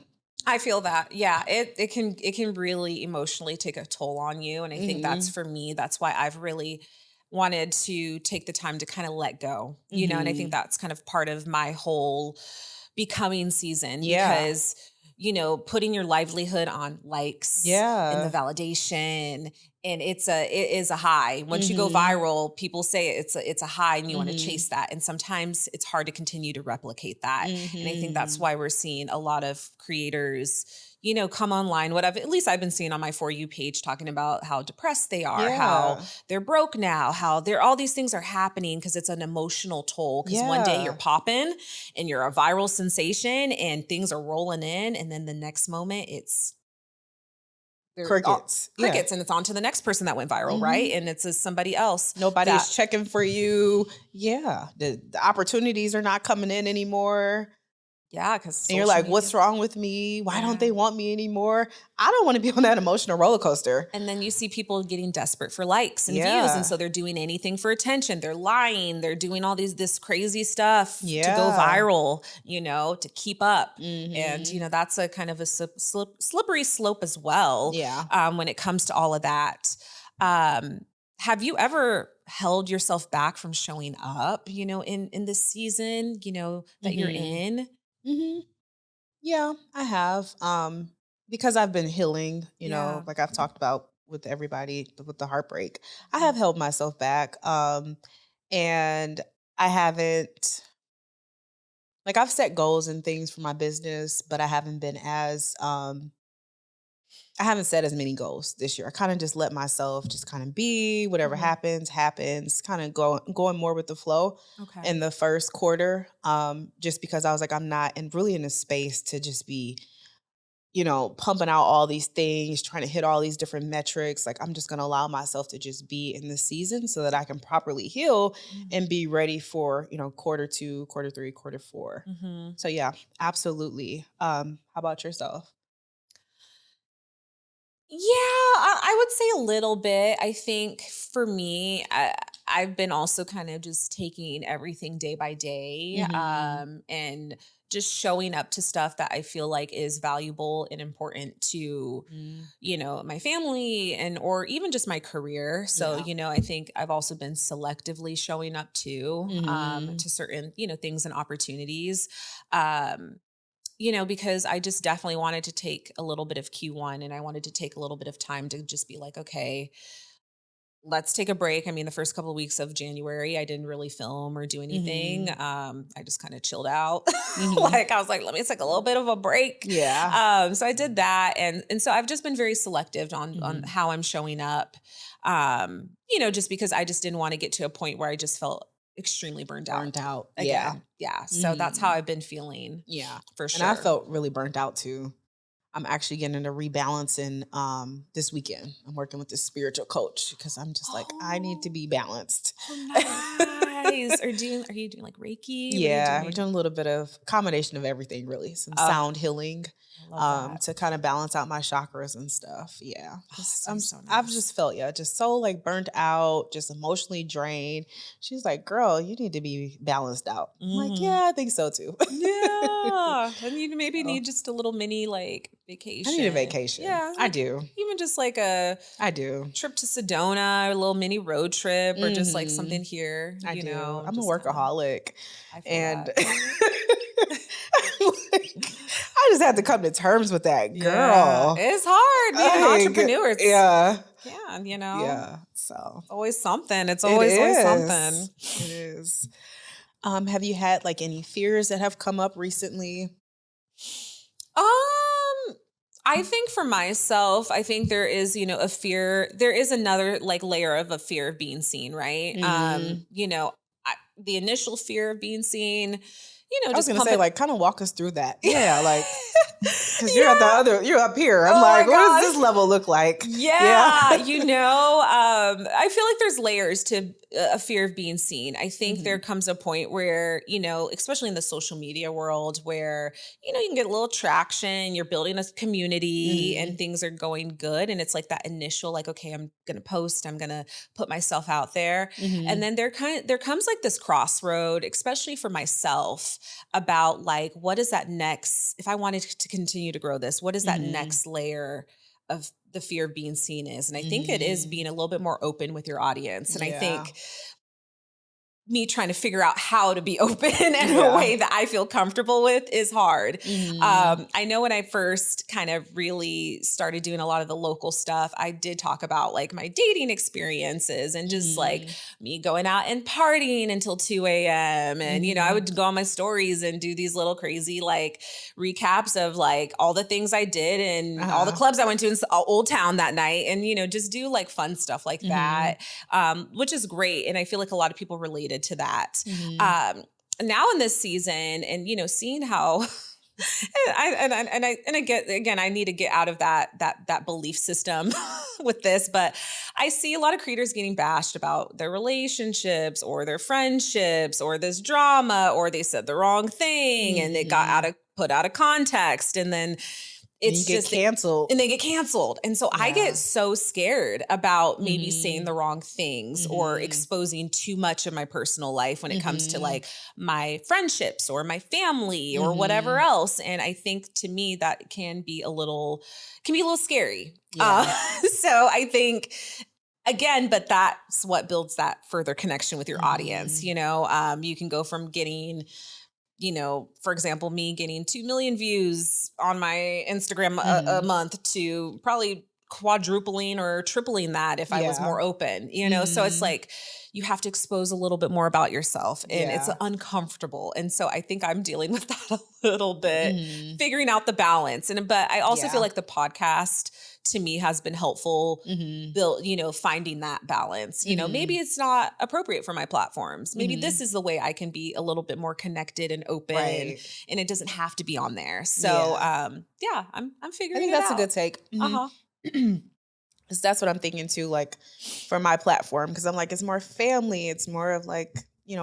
S1: I feel that. Yeah, it can really emotionally take a toll on you, and I think that's
S2: Hmm.
S1: for me. That's why I've really wanted to take the time to kind of let go. And I think
S2: Hmm.
S1: that's kind of part of my whole becoming season
S2: Yeah.
S1: because putting your livelihood on likes and the
S2: Yeah.
S1: validation, and it is a high. Once you go
S2: Hmm.
S1: viral, people say it's a high and you want to
S2: Hmm.
S1: chase that, and sometimes it's hard to continue to replicate that. And I think that's
S2: Hmm.
S1: why we're seeing a lot of creators come online. At least I've been seeing on my For You page talking about how depressed they are, how
S2: Yeah.
S1: they're broke now, how all these things are happening because it's an emotional toll. Because one day you're
S2: Yeah.
S1: popping and you're a viral sensation and things are rolling in, and then the next moment it's they're all
S2: Crickets. Yeah.
S1: crickets, and it's on to the next person that went viral, right?
S2: Hmm.
S1: And it's somebody else
S2: Nobody's
S1: that
S2: checking for you. Yeah. The opportunities are not coming in anymore.
S1: Yeah, because
S2: And you're
S1: social
S2: like,
S1: media.
S2: what's wrong with me? Why don't
S1: Yeah.
S2: they want me anymore? I don't want to be on that emotional roller coaster.
S1: And then you see people getting desperate for likes and views. And
S2: Yeah.
S1: so they're doing anything for attention. They're lying. They're doing all this crazy stuff to go
S2: Yeah.
S1: viral, to keep up. And,
S2: Hmm.
S1: that's a kind of a slippery slope as well,
S2: Yeah.
S1: when it comes to all of that. Um, have you ever held yourself back from showing up, in this season, that you're
S2: Hmm.
S1: in?
S2: Hmm. Yeah, I have. Because I've been healing,
S1: Yeah.
S2: like I've talked about with everybody with the heartbreak. I
S1: Mhm.
S2: have held myself back. And I haven't like I've set goals and things for my business, but I haven't set as many goals this year. I kind of just let myself just kind of be, whatever
S1: Mhm.
S2: happens, kind of going more with the flow
S1: Okay.
S2: in the first quarter. Just because I was like, I'm not really in a space to just be, pumping out all these things, trying to hit all these different metrics. Like I'm just gonna allow myself to just be in the season so that I can properly heal and be ready for, quarter two, quarter three, quarter four.
S1: Mhm.
S2: So yeah, absolutely. How about yourself?
S1: Yeah, I would say a little bit. I think for me, I've been also kind of just taking everything day by day,
S2: Mhm.
S1: and just showing up to stuff that I feel like is valuable and important to,
S2: Mhm.
S1: my family and or even just my career. So,
S2: Yeah.
S1: I think I've also been selectively showing up too,
S2: Mhm.
S1: to certain, things and opportunities. Um, because I just definitely wanted to take a little bit of Q1 and I wanted to take a little bit of time to just be like, okay, let's take a break. I mean, the first couple of weeks of January, I didn't really film or do anything.
S2: Mhm.
S1: I just kind of chilled out.
S2: Mhm.
S1: Like I was like, let me take a little bit of a break.
S2: Yeah.
S1: So I did that, and so I've just been very selective on
S2: Mhm.
S1: how I'm showing up. Just because I just didn't want to get to a point where I just felt extremely burned
S2: Burnt
S1: out
S2: out. Yeah.
S1: again. Yeah. So that's how
S2: Mhm.
S1: I've been feeling
S2: Yeah.
S1: for
S2: And I
S1: sure.
S2: felt really burnt out too. I'm actually getting a rebalancing this weekend. I'm working with this spiritual coach because I'm just like, I need to
S1: Oh,
S2: be balanced.
S1: oh, nice. Are you doing like Reiki? What are you
S2: Yeah, we're
S1: doing?
S2: doing a little bit of combination of everything, really. Some
S1: Uh,
S2: sound healing,
S1: I love that.
S2: to kind of balance out my chakras and stuff. Yeah,
S1: Oh, that
S2: because
S1: sounds so
S2: I've
S1: nice.
S2: just felt just so like burnt out, just emotionally drained. She's like, "Girl, you need to be balanced out." I'm like,
S1: Mhm.
S2: "Yeah, I think so too."
S1: Yeah, and you maybe
S2: So
S1: need just a little mini like
S2: I need a
S1: vacation.
S2: vacation.
S1: Yeah,
S2: I
S1: like
S2: do.
S1: even just like a
S2: I do.
S1: trip to Sedona, a little mini road trip, or just like
S2: Hmm.
S1: something here.
S2: I do. I'm a
S1: Just kind of.
S2: workaholic,
S1: I feel
S2: and
S1: that.
S2: like, I just had to come to terms with that,
S1: Yeah,
S2: girl.
S1: it's hard being an
S2: Like,
S1: entrepreneur. It's
S2: yeah,
S1: yeah,
S2: yeah. So
S1: always something. It's
S2: it
S1: always
S2: is.
S1: something.
S2: It is. Have you had like any fears that have come up recently?
S1: Um, I think for myself, I think there is, a fear. There is another like layer of a fear of being seen, right?
S2: Hmm.
S1: The initial fear of being seen,
S2: I was
S1: just
S2: gonna say,
S1: pumping.
S2: like, kind of walk us through that. Yeah, like, because
S1: Yeah.
S2: you're up here. I'm
S1: Oh
S2: like,
S1: my
S2: what does this
S1: gosh.
S2: level look like? Yeah.
S1: Yeah, I feel like there's layers to a fear of being seen. I think there
S2: Hmm.
S1: comes a point where, especially in the social media world where, you can get a little traction, you're building a community and
S2: Hmm.
S1: things are going good. And it's like that initial, like, okay, I'm going to post, I'm going to put myself out there. And
S2: Hmm.
S1: then there comes like this crossroad, especially for myself about like, what is that next, if I wanted to continue to grow this, what is that
S2: Hmm.
S1: next layer of the fear of being seen is. And I think it is
S2: Hmm.
S1: being a little bit more open with your audience. And I
S2: Yeah.
S1: think me trying to figure out how to be open in a
S2: Yeah.
S1: way that I feel comfortable with is hard.
S2: Hmm.
S1: I know when I first kind of really started doing a lot of the local stuff, I did talk about like my dating experiences and just like
S2: Hmm.
S1: me going out and partying until 2 a.m. And, I
S2: Hmm.
S1: would go on my stories and do these little crazy like recaps of like all the things I did and all the
S2: Uh-huh.
S1: clubs I went to in Old Town that night and, just do like fun stuff like
S2: Hmm.
S1: that, which is great. And I feel like a lot of people related to that.
S2: Hmm.
S1: Um, Now in this season, and seeing how and I get again, I need to get out of that belief system with this, but I see a lot of creators getting bashed about their relationships or their friendships or this drama or they said the wrong thing and it got out
S2: Hmm.
S1: of put out of context, and then
S2: And you
S1: it's
S2: get
S1: just
S2: canceled.
S1: and they get canceled. And so I get
S2: Yeah.
S1: so scared about maybe saying
S2: Mhm.
S1: the wrong things or
S2: Mhm.
S1: exposing too much of my personal life when it comes to
S2: Mhm.
S1: like my friendships or my family or whatever
S2: Mhm.
S1: else. And I think to me that can be a little scary.
S2: Yeah.
S1: So I think again, but that's what builds that further connection with your audience.
S2: Mhm.
S1: You can go from getting, for example, me getting 2 million views on my Instagram a
S2: Mhm.
S1: month to probably quadrupling or tripling that if I was
S2: Yeah.
S1: more open. So it's
S2: Mhm.
S1: like you have to expose a little bit more about yourself, and it's
S2: Yeah.
S1: uncomfortable. And so I think I'm dealing with that a little bit,
S2: Mhm.
S1: figuring out the balance. But I also feel
S2: Yeah.
S1: like the podcast to me has been helpful
S2: Mhm.
S1: built, finding that balance. Maybe
S2: Mhm.
S1: it's not appropriate for my platforms. Maybe this
S2: Mhm.
S1: is the way I can be a little bit more connected and open,
S2: Right.
S1: and it doesn't have to be on there. So,
S2: Yeah.
S1: yeah, I'm
S2: I
S1: figuring
S2: think
S1: it
S2: that's a
S1: out.
S2: good take. Mhm.
S1: Uh-huh.
S2: 'Cause that's what I'm thinking too, like for my platform. Cause I'm like, it's more family. It's more of like,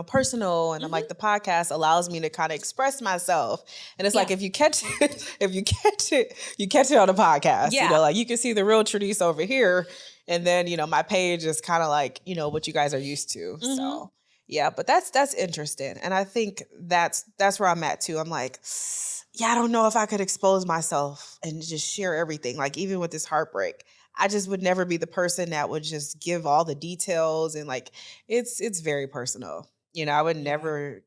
S2: personal. And I'm like,
S1: Mhm.
S2: the podcast allows me to kind of express myself. And it's like
S1: Yeah.
S2: if you catch it, if you catch it, you catch it on the podcast.
S1: Yeah.
S2: Like you can see the real Tradice over here. And then, my page is kind of like, what you guys are used to.
S1: Mhm.
S2: So yeah, but that's interesting. And I think that's where I'm at too. I'm like, yeah, I don't know if I could expose myself and just share everything. Like even with this heartbreak, I just would never be the person that would just give all the details and like it's very personal. I would
S1: Yeah.
S2: never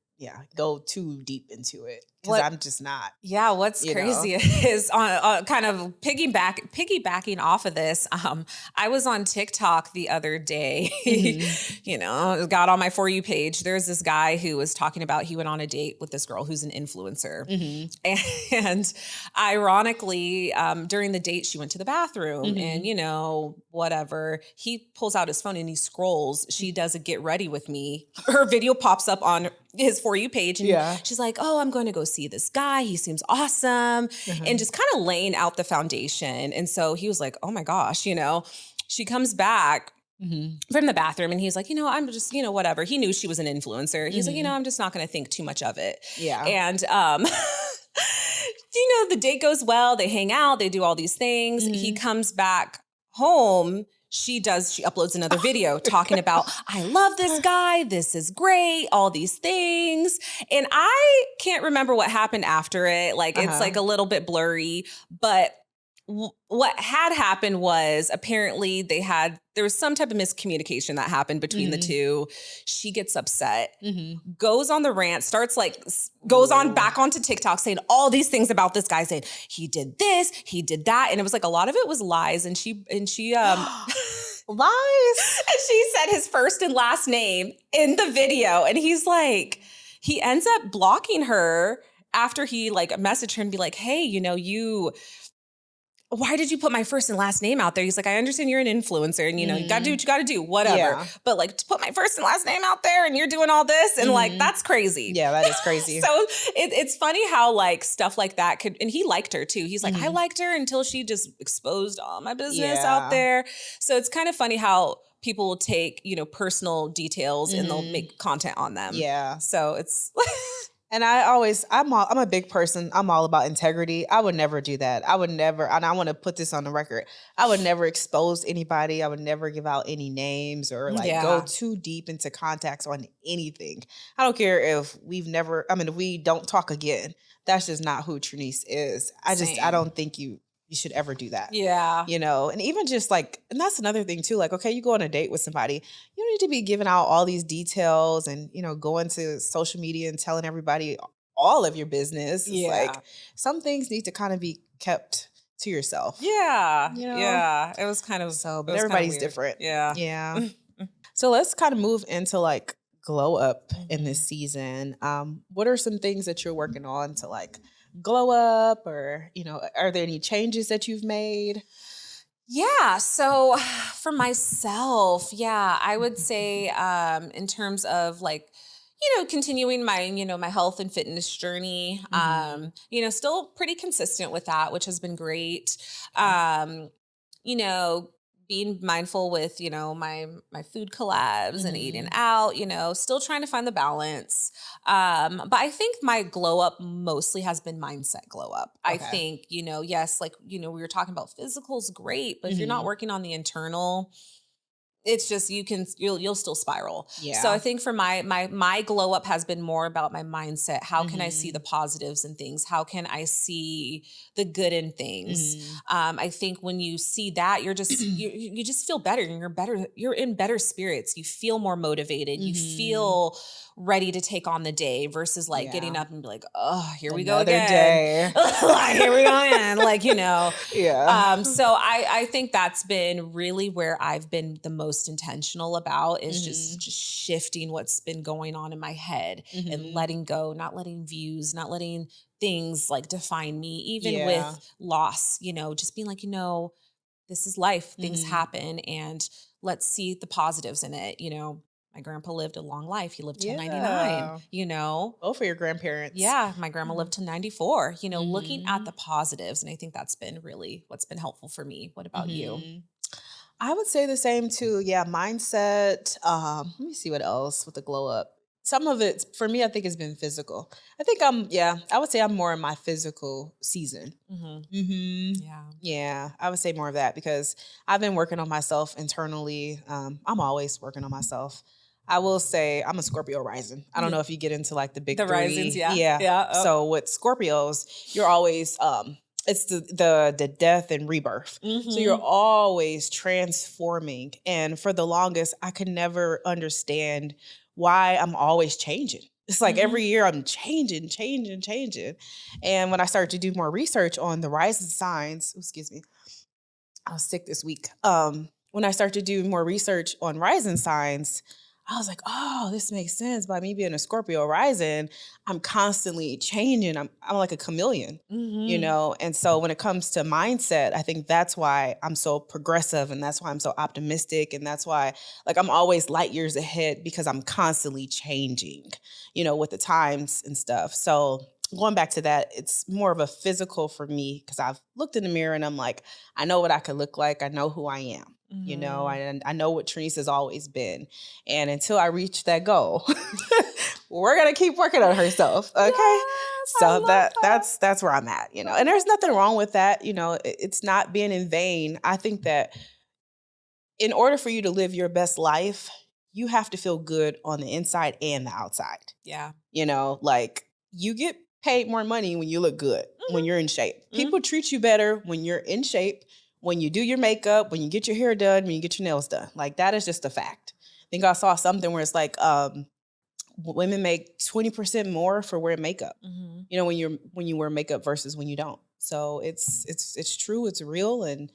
S2: go too deep into it cuz
S1: What
S2: I'm just not,
S1: Yeah, what's
S2: you know.
S1: crazy is on kind of piggybacking off of this. I was on TikTok the other day.
S2: Mhm.
S1: Got on my For You page. There's this guy who was talking about he went on a date with this girl who's an influencer,
S2: Mhm.
S1: and ironically, during the date, she went to the bathroom, and
S2: Mhm.
S1: whatever. He pulls out his phone and he scrolls. She does a get ready with me. Her video pops up on his For You page, and
S2: Yeah.
S1: she's like, "Oh, I'm going to go see this guy. He seems awesome,"
S2: Uh-huh.
S1: and just kind of laying out the foundation. And so he was like, "Oh my gosh," She comes back
S2: Mhm.
S1: from the bathroom and he's like, I'm just, whatever. He knew she was an influencer. He's like,
S2: Mhm.
S1: I'm just not going to think too much of it.
S2: Yeah.
S1: And, the date goes well. They hang out, they do all these things. He
S2: Mhm.
S1: comes back home. She uploads another video talking about, I love this guy. This is great. All these things. And I can't remember what happened after it. Like, it's like
S2: Uh-huh.
S1: a little bit blurry, but what had happened was apparently there was some type of miscommunication that happened between the
S2: Mhm.
S1: two. She gets upset,
S2: Mhm.
S1: goes on the rant, goes on
S2: Ooh.
S1: back onto TikTok saying all these things about this guy, saying he did this, he did that. And it was like a lot of it was lies. And
S2: Lies.
S1: she said his first and last name in the video. And he ends up blocking her after he like messaged her and be like, hey, why did you put my first and last name out there? He's like, I understand you're an influencer and, you got to do
S2: Mhm.
S1: what you got to do, whatever.
S2: Yeah.
S1: But like to put my first and last name out there and you're doing all this and like,
S2: Mhm.
S1: that's crazy.
S2: Yeah, that is crazy.
S1: So it's funny how like stuff like that and he liked her too. He's like, I
S2: Mhm.
S1: liked her until she just exposed all my business out
S2: Yeah.
S1: there. So it's kind of funny how people will take, personal details and they'll
S2: Mhm.
S1: make content on them.
S2: Yeah.
S1: So it's,
S2: And I'm a big person. I'm all about integrity. I would never do that. I would never, and I want to put this on the record. I would never expose anybody. I would never give out any names or like go
S1: yeah,
S2: too deep into contacts on anything. I don't care if if we don't talk again. That's just not who Trinice is. I
S1: same.
S2: don't think you should ever do that.
S1: Yeah.
S2: And even just like, and that's another thing too. Like, okay, you go on a date with somebody, you don't need to be giving out all these details and, going to social media and telling everybody all of your business. It's
S1: Yeah.
S2: like some things need to kind of be kept to yourself,
S1: Yeah.
S2: you know?
S1: Yeah. It was kind of
S2: So,
S1: it
S2: but
S1: was kind of
S2: everybody's
S1: weird.
S2: different.
S1: Yeah.
S2: Yeah. So let's kind of move into like glow up in this
S1: Mhm.
S2: season. What are some things that you're working on to like glow up or, are there any changes that you've made?
S1: Yeah. So for myself, yeah, I would say in terms of like, continuing my health and fitness journey,
S2: Mhm.
S1: still pretty consistent with that, which has been great. Um, you know, being mindful with, my food collabs and eating
S2: Mhm.
S1: out, still trying to find the balance. But I think my glow up mostly has been mindset glow up. I
S2: Okay.
S1: think, yes, like, we were talking about physical's great, but if you're not
S2: Mhm.
S1: working on the internal, it's just you'll still spiral. So I
S2: Yeah.
S1: think for my glow up has been more about my mindset. How can I see the
S2: Mhm.
S1: positives in things? How can I see the good in things?
S2: Mhm.
S1: I think when you see that, you just feel better, and you're in better spirits. You feel more motivated. You
S2: Mhm.
S1: feel ready to take on the day versus like getting
S2: Yeah.
S1: up and be like, oh, here we go
S2: Another
S1: again.
S2: day.
S1: Like, here we go again. Like,
S2: Yeah.
S1: so I think that's been really where I've been the most intentional about is just
S2: Mhm.
S1: just shifting what's been going on in my head and
S2: Mhm.
S1: letting go, not letting views, not letting things like define me, even
S2: Yeah.
S1: with loss, just being like, this is life, things
S2: Mhm.
S1: happen, and let's see the positives in it. My grandpa lived a long life. He lived till 99,
S2: Yeah. Both for your grandparents.
S1: yeah, my grandma
S2: Yeah.
S1: lived to 94, looking at the
S2: Mhm.
S1: positives. And I think that's been really what's been helpful for me. What about you?
S2: Mhm. I would say the same too. Yeah, mindset. Let me see what else with the glow up. Some of it for me, I think, has been physical. I think yeah, I would say I'm more in my physical season.
S1: Hmm.
S2: Hmm.
S1: Yeah.
S2: Yeah, I would say more of that because I've been working on myself internally. I'm always working on myself. I will say I'm a Scorpio rising. I don't
S1: Yeah.
S2: know if you get into like the
S1: The
S2: big
S1: risings.
S2: three.
S1: Yeah.
S2: Yeah.
S1: Yeah. Oh.
S2: So with Scorpios, you're always it's the death and rebirth. So you're
S1: Hmm.
S2: always transforming. And for the longest, I could never understand why I'm always changing. It's like
S1: Hmm.
S2: every year I'm changing, changing, changing. And when I started to do more research on the rising signs, excuse me, I was sick this week. When I started to do more research on rising signs, I was like, oh, this makes sense. By me being a Scorpio rising, I'm constantly changing. I'm like a chameleon,
S1: Hmm.
S2: And so when it comes to mindset, I think that's why I'm so progressive and that's why I'm so optimistic. And that's why like I'm always light years ahead because I'm constantly changing, with the times and stuff. So going back to that, it's more of a physical for me because I've looked in the mirror and I'm like, I know what I could look like. I know who I am.
S1: Hmm.
S2: I know what Trinice has always been. And until I reach that goal, we're gonna keep working on herself. Okay.
S1: Yes, I
S2: So
S1: love that.
S2: that's where I'm at,
S1: I
S2: And there's
S1: love
S2: nothing
S1: that.
S2: wrong with that. It's not being in vain. I think that in order for you to live your best life, you have to feel good on the inside and the outside.
S1: Yeah.
S2: Like you get paid more money when you look good, when you're in shape.
S1: Hmm.
S2: People treat you better when you're in shape, when you do your makeup, when you get your hair done, when you get your nails done. Like that is just a fact. I think I saw something where it's like women make 20% more for wearing makeup.
S1: Hmm.
S2: When you wear makeup versus when you don't. So it's true, it's real and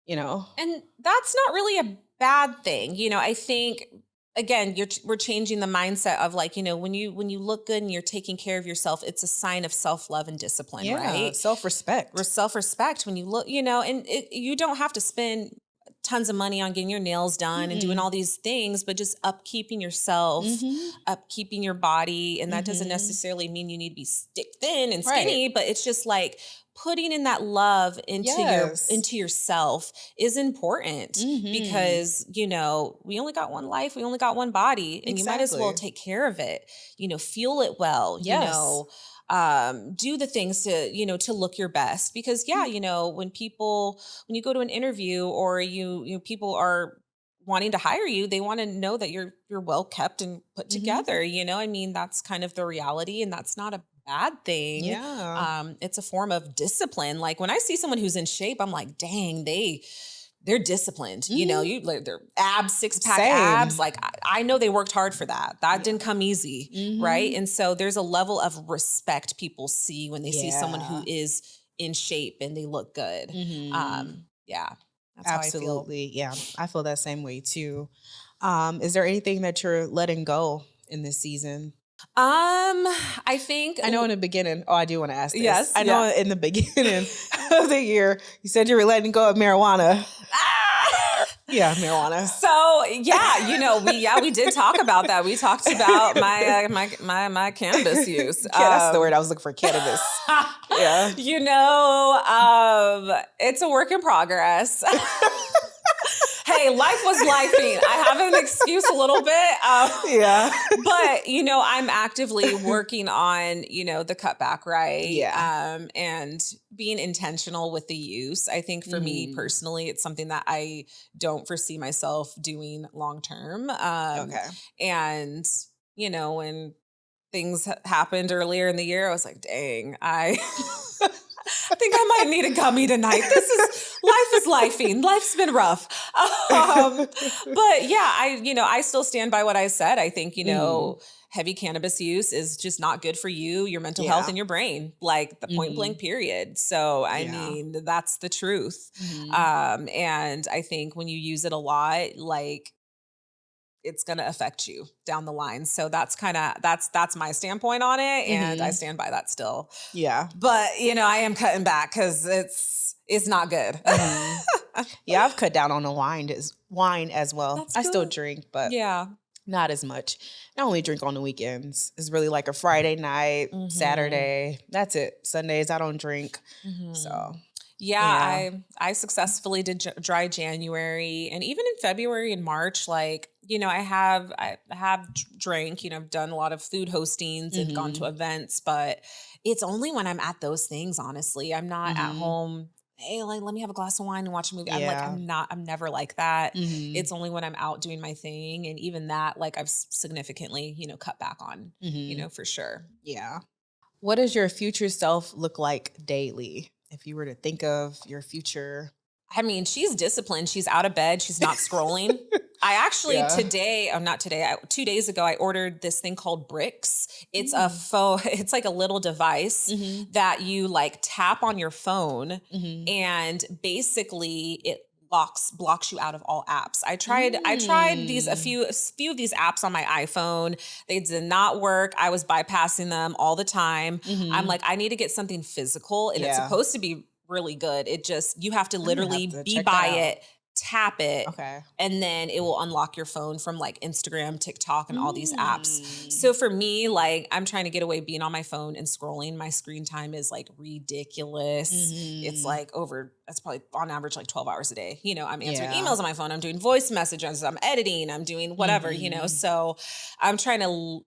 S2: you know.
S1: And that's not really a bad thing. I think again, we're changing the mindset of like, when you look good and you're taking care of yourself, it's a sign of self-love and discipline,
S2: Yeah,
S1: right?
S2: self-respect.
S1: Self-respect when you look, and you don't have to spend tons of money on getting your nails done and doing
S2: Mm-mm.
S1: all these things, but just upkeeping yourself,
S2: Mhm.
S1: upkeeping your body. And that doesn't
S2: Mhm.
S1: necessarily mean you need to be stick thin and
S2: Right.
S1: skinny, but it's just like putting in that love
S2: Yes.
S1: into yourself is important
S2: Mhm.
S1: because, we only got one life, we only got one body, and you might as well
S2: Exactly.
S1: take care of it, fuel it well,
S2: Yes.
S1: do the things to look your best because yeah, when you go to an interview or people are wanting to hire you, they want to know that you're well kept and put
S2: Mhm.
S1: together, I mean, that's kind of the reality, and that's not a bad thing.
S2: Yeah.
S1: It's a form of discipline. Like when I see someone who's in shape, I'm like, dang, they're disciplined.
S2: Mhm.
S1: You like their abs, six pack abs.
S2: Same.
S1: Like I know they worked hard for that. That
S2: Yeah.
S1: didn't come easy, right?
S2: Mhm.
S1: And so there's a level of respect people see when they see someone who
S2: Yeah.
S1: is in shape and they look good.
S2: Mhm.
S1: Yeah, that's how I feel.
S2: Absolutely. Yeah. I feel that same way too. Is there anything that you're letting go in this season?
S1: I think
S2: I know in the beginning, oh, I do want to ask this.
S1: yes,
S2: I know
S1: yeah.
S2: in the beginning of the year, you said you were letting go of marijuana. Yeah, marijuana.
S1: So yeah, we did talk about that. We talked about my cannabis use.
S2: Yeah, that's the word I was looking for, cannabis. Yeah.
S1: It's a work in progress. Hey, life was lifing. I have an excuse a little bit.
S2: Yeah.
S1: But, I'm actively working on, the cutback, right?
S2: Yeah.
S1: And being intentional with the use. I think for me
S2: Mhm.
S1: personally, it's something that I don't foresee myself doing long term.
S2: Okay.
S1: And, when things happened earlier in the year, I was like, dang, I think I might need a gummy tonight. Life is lifing. Life's been rough. But yeah, I still stand by what I said. I think,
S2: Mhm.
S1: heavy cannabis use is just not good for you, your mental health
S2: Yeah.
S1: and your brain, like the point blank
S2: Mhm.
S1: period. So, I
S2: Yeah.
S1: mean, that's the truth.
S2: Mhm.
S1: And I think when you use it a lot, like it's going to affect you down the line. So that's my standpoint on it. And I
S2: Mhm.
S1: stand by that still.
S2: Yeah.
S1: But, I am cutting back because it's not good.
S2: Mhm. Yeah, I've cut down on the wine as well.
S1: That's
S2: I still
S1: good.
S2: drink, but
S1: Yeah.
S2: not as much. I only drink on the weekends. It's really like a Friday night,
S1: Mhm.
S2: Saturday. That's it. Sundays I don't drink.
S1: Mhm.
S2: So,
S1: Yeah,
S2: yeah.
S1: I successfully did dry January, and even in February and March, like I have drank. I've done a lot of food hostings and gone to
S2: Mhm.
S1: events, but it's only when I'm at those things. Honestly, I'm not at
S2: Mhm.
S1: home. Hey, like let me have a glass of wine and watch a movie. I'm like
S2: Yeah.
S1: I'm not. I'm never like that.
S2: Mhm.
S1: It's only when I'm out doing my thing, and even that, like I've significantly, cut back on.
S2: Mhm.
S1: For sure.
S2: Yeah. What does your future self look like daily? If you were to think of your future.
S1: I mean, she's disciplined. She's out of bed. She's not scrolling. I actually
S2: Yeah.
S1: today, not today, 2 days ago, I ordered this thing called Bricks. It's a
S2: Mm.
S1: phone, it's like a little device
S2: Mhm.
S1: that you like tap on your phone
S2: Mhm.
S1: and basically it blocks you out of all apps. I tried these
S2: Mm.
S1: a few of these apps on my iPhone. They did not work. I was bypassing them all the time. I'm
S2: Mhm.
S1: like, I need to get something physical and it's
S2: Yeah.
S1: supposed to be really good. It just, you have to
S2: I'm gonna have
S1: literally
S2: to
S1: be
S2: check that
S1: by
S2: out.
S1: it, tap it,
S2: Okay.
S1: and then it will unlock your phone from like Instagram, TikTok, and all these apps.
S2: Mm.
S1: So for me, like I'm trying to get away being on my phone and scrolling. My screen time is like ridiculous. It's
S2: Mhm.
S1: like that's probably on average like 12 hours a day. I'm answering
S2: Yeah.
S1: emails on my phone, I'm doing voice messages, I'm editing, I'm doing whatever.
S2: Mhm.
S1: So I'm trying to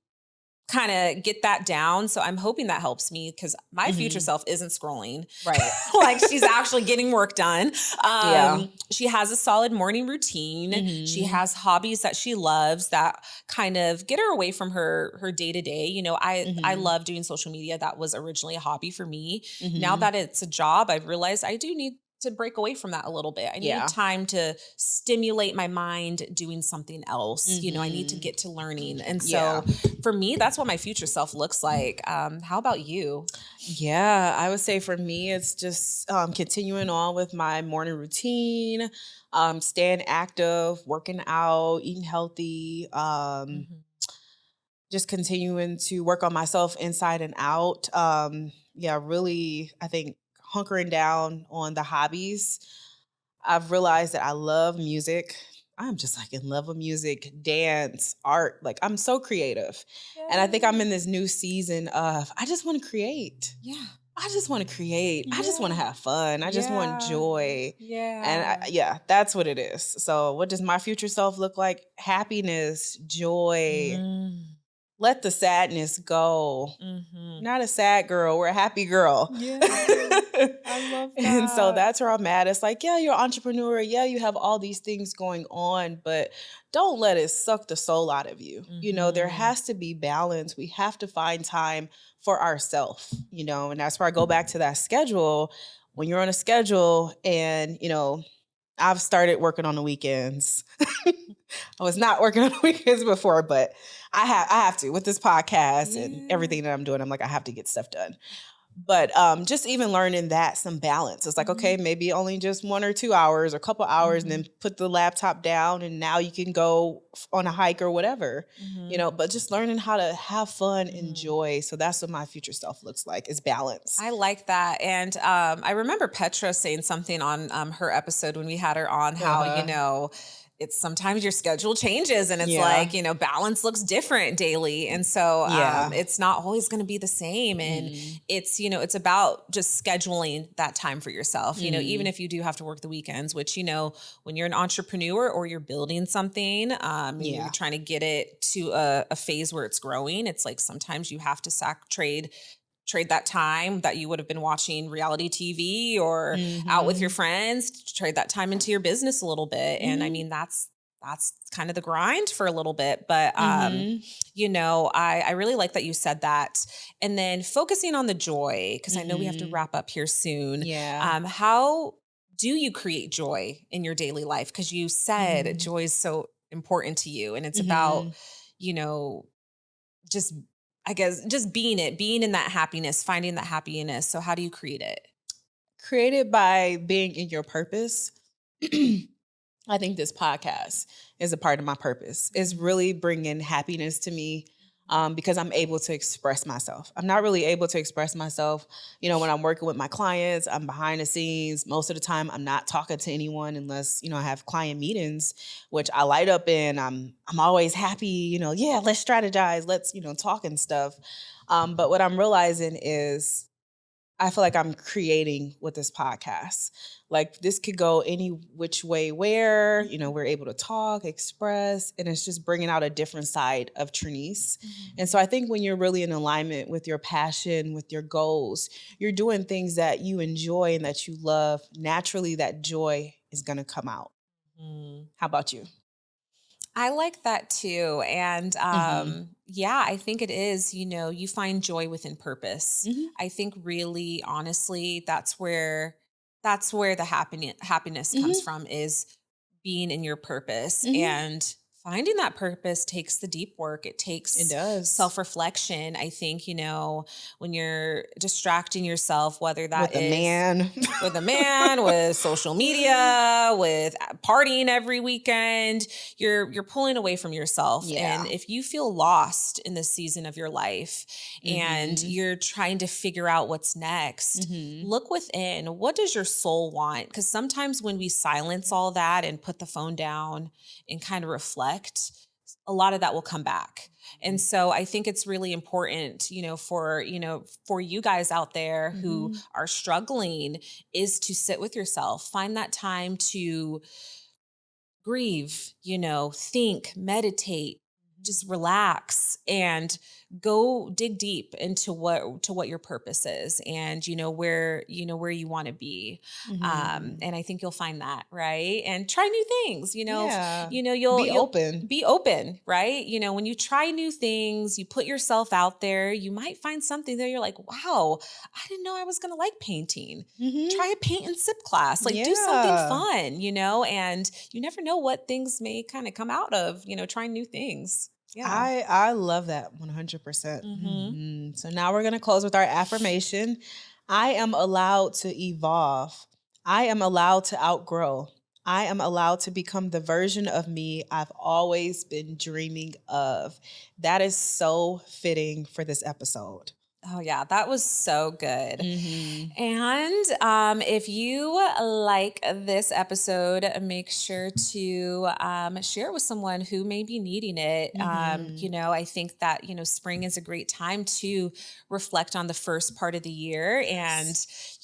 S1: kind of get that down. So I'm hoping that helps me because my future
S2: Mhm.
S1: self isn't scrolling.
S2: Right.
S1: Like she's actually getting work done.
S2: Yeah.
S1: She has a solid morning routine. She
S2: Mhm.
S1: has hobbies that she loves that kind of get her away from her day to day. I
S2: Mhm.
S1: love doing social media. That was originally a hobby for me. Now
S2: Mhm.
S1: that it's a job, I've realized I do need to break away from that a little bit. I need
S2: Yeah.
S1: time to stimulate my mind doing something else. I need to
S2: Mhm.
S1: get to learning. And
S2: Yeah.
S1: so for me, that's what my future self looks like. How about you?
S2: Yeah, I would say for me, it's just continuing on with my morning routine, staying active, working out, eating healthy,
S1: Mhm.
S2: just continuing to work on myself inside and out. Yeah, really, I think hunkering down on the hobbies. I've realized that I love music. I'm just like in love with music, dance, art. Like I'm so creative. And I think I'm
S1: Yay.
S2: in this new season of I just want to create.
S1: Yeah.
S2: I just want to create. I just want to
S1: Yeah.
S2: have fun. I just want
S1: Yeah.
S2: joy. And
S1: Yeah.
S2: yeah, that's what it is. So, what does my future self look like? Happiness, joy.
S1: Mm.
S2: Let the sadness go.
S1: Mhm.
S2: Not a sad girl, we're a happy girl.
S1: Yeah. I love
S2: And so
S1: that.
S2: that's where I'm at. It's like, yeah, you're an entrepreneur. Yeah, you have all these things going on, but don't let it suck the soul out of you. There
S1: Mhm.
S2: has to be balance. We have to find time for ourselves, and that's where I go back to that schedule. When you're on a schedule and, I've started working on the weekends. I was not working on the weekends before, but I have to with this podcast and
S1: Yeah.
S2: everything that I'm doing. I'm like, I have to get stuff done. But just even learning that some balance. It's like,
S1: Mhm.
S2: okay, maybe only just 1 or 2 hours or a couple hours, and then
S1: Mhm.
S2: put the laptop down, and now you can go on a hike or whatever.
S1: Mhm.
S2: But just learning how to have fun,
S1: Mhm.
S2: enjoy. So that's what my future self looks like is balance.
S1: I like that. And I remember Petra saying something on her episode when we had her on how,
S2: Uh-huh.
S1: it's sometimes your schedule changes and it's
S2: Yeah.
S1: like, balance looks different daily. And so
S2: Yeah.
S1: it's not always going to be the same. And
S2: Mm.
S1: it's about just scheduling that time for yourself, even
S2: Mm.
S1: if you do have to work the weekends, which, when you're an entrepreneur or you're building something and you're
S2: Yeah.
S1: trying to get it to a phase where it's growing, it's like sometimes you have to trade that time that you would have been watching reality TV or out with your
S2: Mhm.
S1: friends, to trade that time into your business a little bit. And I
S2: Mhm.
S1: mean, that's kind of the grind for a little bit. But
S2: Mhm.
S1: I really like that you said that. And then focusing on the joy, because I know we have to
S2: Mhm.
S1: wrap up here soon.
S2: Yeah.
S1: How do you create joy in your daily life? Because you said
S2: Mhm.
S1: joy is so important to you. And it's about,
S2: Mhm.
S1: you know, just I guess just being in that happiness, finding that happiness. So how do you create it?
S2: Created by being in your purpose. I think this podcast is a part of my purpose. It's
S1: Mhm.
S2: really bringing happiness to me because I'm able to express myself. I'm not really able to express myself, when I'm working with my clients. I'm behind the scenes. Most of the time, I'm not talking to anyone unless I have client meetings, which I light up in. I'm always happy. Yeah, let's strategize. Let's talk and stuff. But what I'm realizing is I feel like I'm creating with this podcast. Like this could go any which way where,
S1: Mhm.
S2: we're able to talk, express, and it's just bringing out a different side of Trinice. And
S1: Mhm.
S2: so I think when you're really in alignment with your passion, with your goals, you're doing things that you enjoy and that you love, naturally that joy is going to come out.
S1: Mhm.
S2: How about you?
S1: I like that too. And
S2: Mhm.
S1: yeah, I think it is, you find joy within purpose.
S2: Mhm.
S1: I think really honestly, that's where the happiness comes
S2: Mhm.
S1: from, is being in your purpose.
S2: Mhm.
S1: And finding that purpose takes the deep work. It
S2: It
S1: takes
S2: does.
S1: self-reflection. I think, when you're distracting yourself, whether that
S2: With a
S1: is
S2: man.
S1: with a man, with social media, with partying every weekend, you're pulling away from yourself. And
S2: Yeah.
S1: if you feel lost in this season of your life and
S2: Mhm.
S1: you're trying to figure out what's next,
S2: Mhm.
S1: look within. What does your soul want? Because sometimes when we silence all that and put the phone down and kind of reflect, a lot of that will come back. And so I think it's really important, for you guys out there who
S2: Mhm.
S1: are struggling, is to sit with yourself, find that time to grieve, think, meditate, just relax and go dig deep into what your purpose is, and where you want to be.
S2: Mhm.
S1: And I think you'll find that, right? And try new things,
S2: Yeah. Be
S1: you'll
S2: open.
S1: be open, right? When you try new things, you put yourself out there, you might find something that you're like, wow, I didn't know I was going to like painting.
S2: Mhm.
S1: Try a paint and sip class, like do something
S2: Yeah.
S1: fun, and you never know what things may kind of come out of, trying new things. Yeah.
S2: I love that 100%.
S1: Hmm.
S2: Mhm. So now we're going to close with our affirmation. I am allowed to evolve. I am allowed to outgrow. I am allowed to become the version of me I've always been dreaming of. That is so fitting for this episode.
S1: Oh, yeah, that was so good.
S2: Mhm.
S1: And if you like this episode, make sure to share it with someone who may be needing it.
S2: Mhm.
S1: I think that, spring is a great time to reflect on the first part of the year and,
S2: Yes.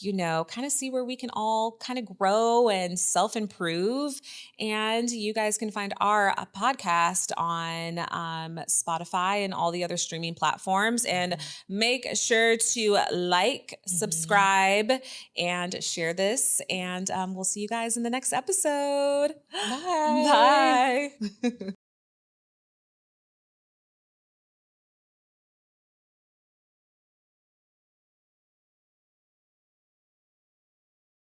S1: kind of see where we can all kind of grow and self improve. And you guys can find our podcast on Spotify and all the other streaming platforms. And
S2: Mhm.
S1: make sure to like,
S2: Mhm.
S1: subscribe, and share this. And we'll see you guys in the next episode.
S2: Bye.
S1: Bye.